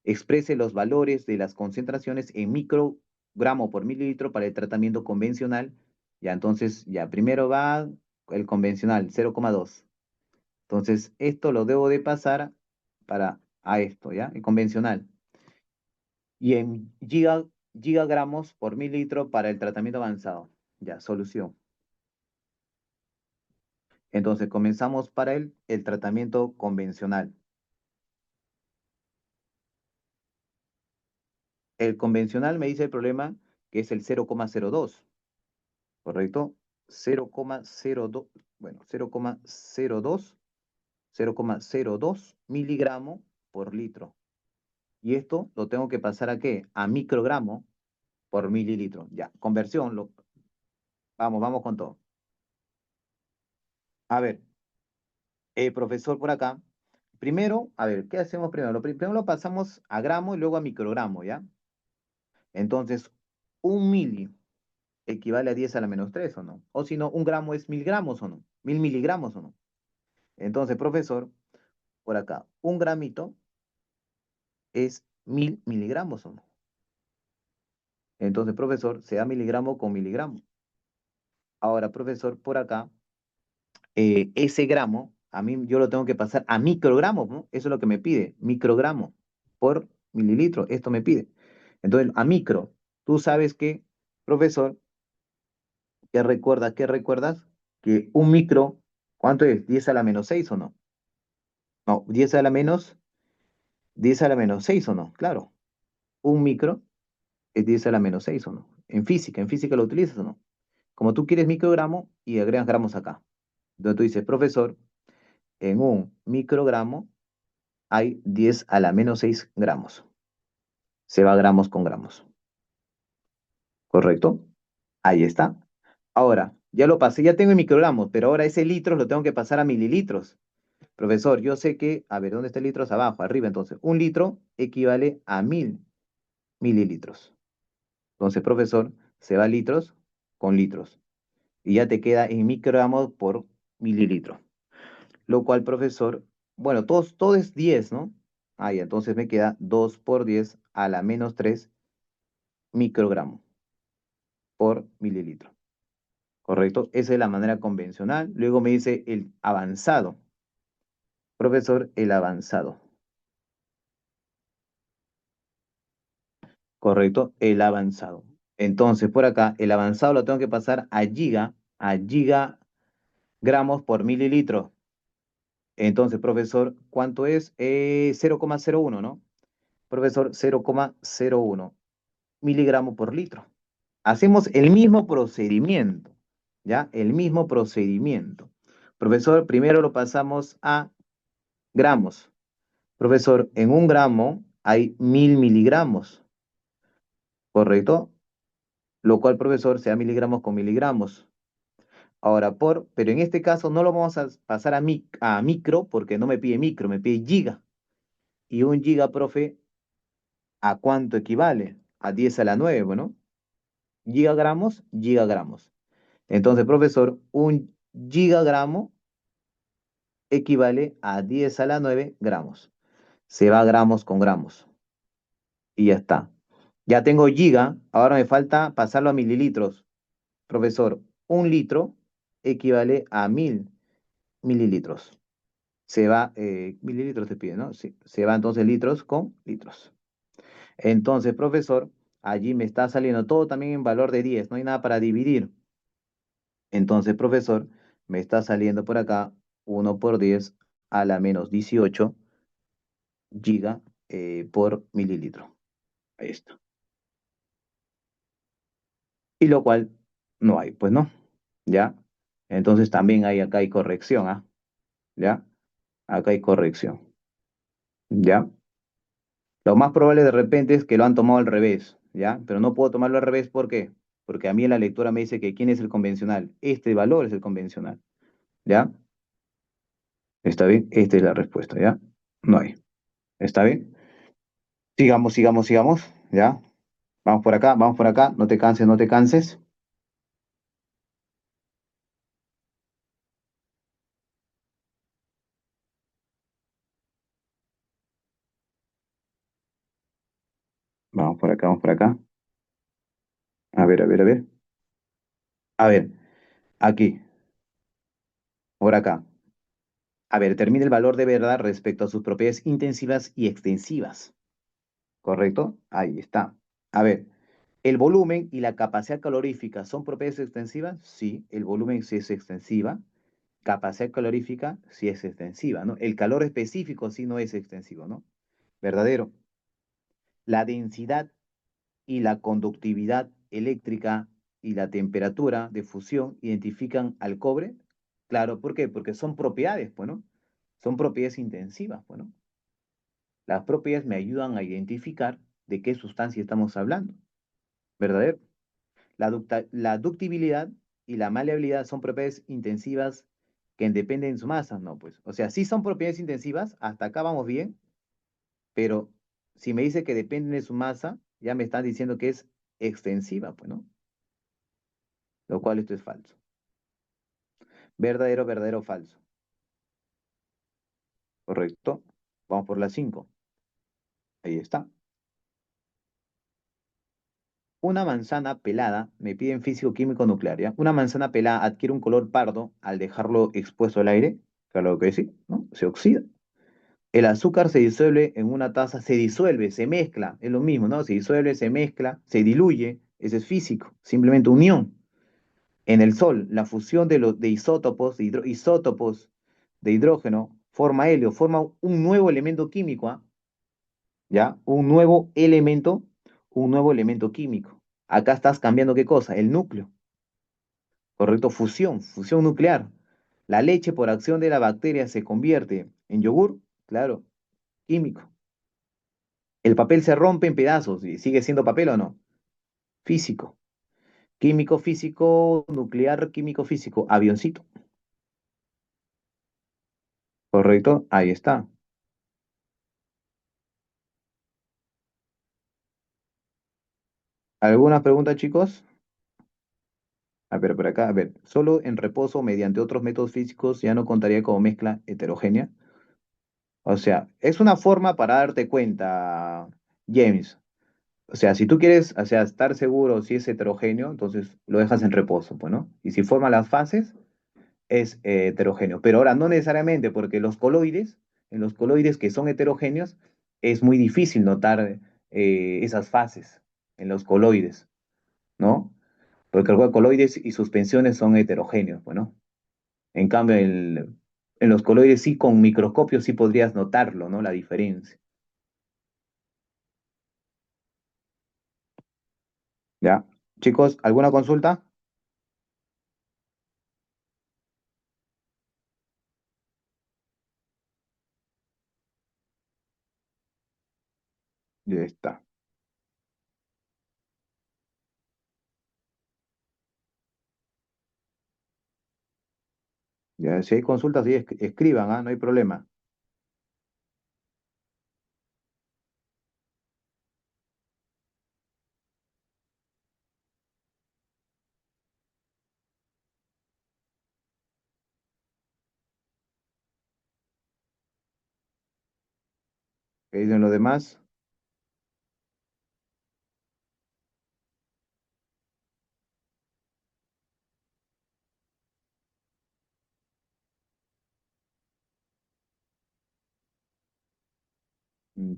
Exprese los valores de las concentraciones en microgramo por mililitro para el tratamiento convencional. Ya, entonces, ya, primero va el convencional, 0,2. Entonces, esto lo debo de pasar a esto, ¿ya? El convencional. Y en gigagramos por mililitro para el tratamiento avanzado. Ya, solución. Entonces, comenzamos para el tratamiento convencional. El convencional me dice el problema que es el 0,02, ¿correcto? 0,02, bueno, 0,02 miligramo por litro. Y esto lo tengo que pasar ¿a qué? A microgramo por mililitro. Ya, conversión, vamos, vamos con todo. A ver, profesor por acá. Primero, a ver, ¿qué hacemos primero? Primero lo pasamos a gramo y luego a microgramo, ¿ya? Entonces, un mili equivale a 10 a la menos 3 ¿o no? O si no, un gramo es 1000 gramos ¿o no? 1000 miligramos ¿o no? Entonces, profesor, por acá, un gramito es 1000 miligramos ¿o no? Entonces, profesor, se da miligramo con miligramo. Ahora, profesor, por acá, ese gramo, a mí yo lo tengo que pasar a microgramos, ¿no? Eso es lo que me pide, microgramo por mililitro, esto me pide. Entonces, a micro, tú sabes que, profesor, ¿qué recuerdas? Que un micro, ¿cuánto es? 10 a la menos 6 ¿o no? No, 10 a la menos 6 ¿o no? Claro, un micro es 10 a la menos 6 ¿o no? En física lo utilizas o no. Como tú quieres microgramo y agregas gramos acá. Entonces tú dices, profesor, en un microgramo hay 10 a la menos 6 gramos. Se va gramos con gramos. ¿Correcto? Ahí está. Ahora, ya lo pasé, ya tengo en microgramos, pero ahora ese litros lo tengo que pasar a mililitros. Profesor, yo sé que, a ver, ¿dónde está el litros? Abajo, arriba, entonces. Un litro equivale a 1000 mililitros. Entonces, profesor, se va litros con litros. Y ya te queda en microgramos por mililitro. Lo cual, profesor, bueno, todo es 10, ¿no? Ah, ya, entonces me queda 2 por 10 a la menos 3 microgramos por mililitro. ¿Correcto? Esa es la manera convencional. Luego me dice el avanzado. Profesor, el avanzado. ¿Correcto? El avanzado. Entonces, por acá, el avanzado lo tengo que pasar a gigagramos por mililitro. Entonces, profesor, ¿cuánto es? 0,01, ¿no? Profesor, 0,01 miligramos por litro. Hacemos el mismo procedimiento, ¿ya? El mismo procedimiento. Profesor, primero lo pasamos a gramos. Profesor, en 1 gramo hay 1000 miligramos, ¿correcto? Lo cual, profesor, sea miligramos con miligramos. Ahora, pero en este caso no lo vamos a pasar a micro porque no me pide micro, me pide giga. Y 1 giga, profe, ¿a cuánto equivale? A 10 a la 9, bueno. Gigagramos, gigagramos. Entonces, profesor, 1 gigagramo equivale a 10 a la 9 gramos. Se va gramos con gramos. Y ya está. Ya tengo giga, ahora me falta pasarlo a mililitros. Profesor, 1 litro equivale a 1000 mililitros. Se va, mililitros te pide, ¿no? Sí, se va entonces litros con litros. Entonces, profesor, allí me está saliendo todo también en valor de 10, no hay nada para dividir. Entonces, profesor, me está saliendo por acá 1 por 10 a la menos 18 giga por mililitro. Ahí está. Y lo cual no hay, pues no, ¿ya? Entonces también hay acá hay corrección, ¿ah? ¿Ya? Acá hay corrección, ¿ya? Lo más probable de repente es que lo han tomado al revés, ¿ya? Pero no puedo tomarlo al revés, ¿por qué? Porque a mí en la lectura me dice que ¿quién es el convencional? Este valor es el convencional, ¿ya? ¿Está bien? Esta es la respuesta, ¿ya? No hay. ¿Está bien? Sigamos, sigamos, sigamos, ¿ya? Vamos por acá, no te canses, no te canses. Vamos por acá, vamos por acá. A ver, a ver, a ver. A ver, aquí, por acá. A ver, termina el valor de verdad respecto a sus propiedades intensivas y extensivas. ¿Correcto? Ahí está. A ver, ¿el volumen y la capacidad calorífica son propiedades extensivas? Sí, el volumen sí es extensiva. Capacidad calorífica sí es extensiva, ¿no? El calor específico sí no es extensivo, ¿no? Verdadero. La densidad y la conductividad eléctrica y la temperatura de fusión identifican al cobre. Claro, ¿por qué? Porque son propiedades, pues, ¿no? Son propiedades intensivas, pues, ¿no? Las propiedades me ayudan a identificar de qué sustancia estamos hablando, ¿verdadero? La ductibilidad y la maleabilidad son propiedades intensivas que dependen de su masa, ¿no? Pues, o sea, sí son propiedades intensivas, hasta acá vamos bien, pero si me dice que dependen de su masa, ya me están diciendo que es extensiva, pues, ¿no? Lo cual esto es falso. Verdadero, verdadero, falso. Correcto. Vamos por la 5. Ahí está. Una manzana pelada, me piden físico químico nuclear, ¿ya? Una manzana pelada adquiere un color pardo al dejarlo expuesto al aire. Claro que sí, ¿no? Se oxida. El azúcar se disuelve en una taza, se disuelve, se mezcla, es lo mismo, ¿no? Se disuelve, se mezcla, se diluye, ese es físico, simplemente unión. En el Sol, la fusión de isótopos, isótopos de hidrógeno, forma helio, forma un nuevo elemento químico, ¿ah? ¿Ya? Un nuevo elemento químico. Acá estás cambiando ¿qué cosa? El núcleo, ¿correcto? Fusión, fusión nuclear. La leche por acción de la bacteria se convierte en yogur, claro, químico. El papel se rompe en pedazos y sigue siendo papel o no. Físico. Químico, físico, nuclear, químico, físico. Avioncito. ¿Correcto? Ahí está. ¿Alguna pregunta, chicos? A ver, por acá, a ver. Solo en reposo mediante otros métodos físicos ya no contaría como mezcla heterogénea. O sea, es una forma para darte cuenta, James. O sea, si tú quieres, o sea, estar seguro si es heterogéneo, entonces lo dejas en reposo, pues, ¿no? Y si forma las fases, es heterogéneo. Pero ahora no necesariamente, porque los coloides, en los coloides que son heterogéneos, es muy difícil notar esas fases en los coloides, ¿no? Porque los coloides y suspensiones son heterogéneos, bueno. En cambio, en los coloides sí, con microscopio sí podrías notarlo, ¿no? La diferencia. ¿Ya? Chicos, ¿alguna consulta? Ya está. Ya, si hay consultas, sí, escriban, ¿ah? No hay problema. ¿Qué dicen los demás?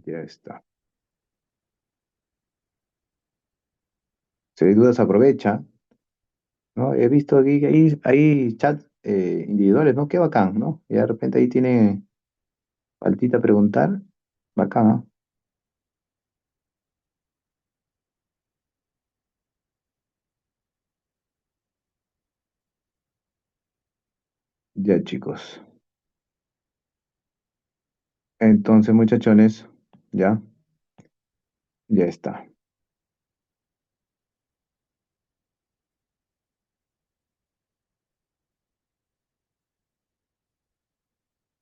Ya está. Si hay dudas, aprovecha, ¿no? He visto aquí que hay chats individuales, ¿no? Qué bacán, ¿no? Y de repente ahí tiene faltita preguntar. Bacán, ¿ah? Ya, chicos. Entonces, muchachones, ya, ya está.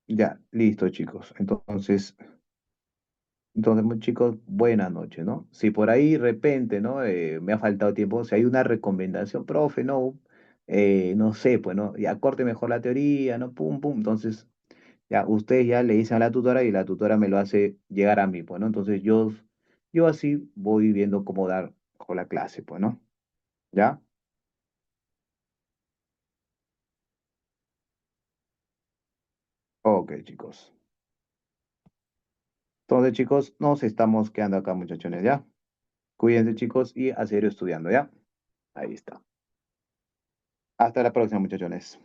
Ya, listo, chicos. Chicos, buenas noches, ¿no? Si por ahí de repente, ¿no? Me ha faltado tiempo, si hay una recomendación, profe, ¿no? No sé, pues, ¿no? Ya corte mejor la teoría, ¿no? Pum, pum. Entonces, ya, ustedes ya le dicen a la tutora y la tutora me lo hace llegar a mí, pues, ¿no? Entonces, yo así voy viendo cómo dar con la clase, pues, ¿no? ¿Ya? Ok, chicos. Entonces, chicos, nos estamos quedando acá, muchachones, ¿ya? Cuídense, chicos, y a seguir estudiando, ¿ya? Ahí está. Hasta la próxima, muchachones.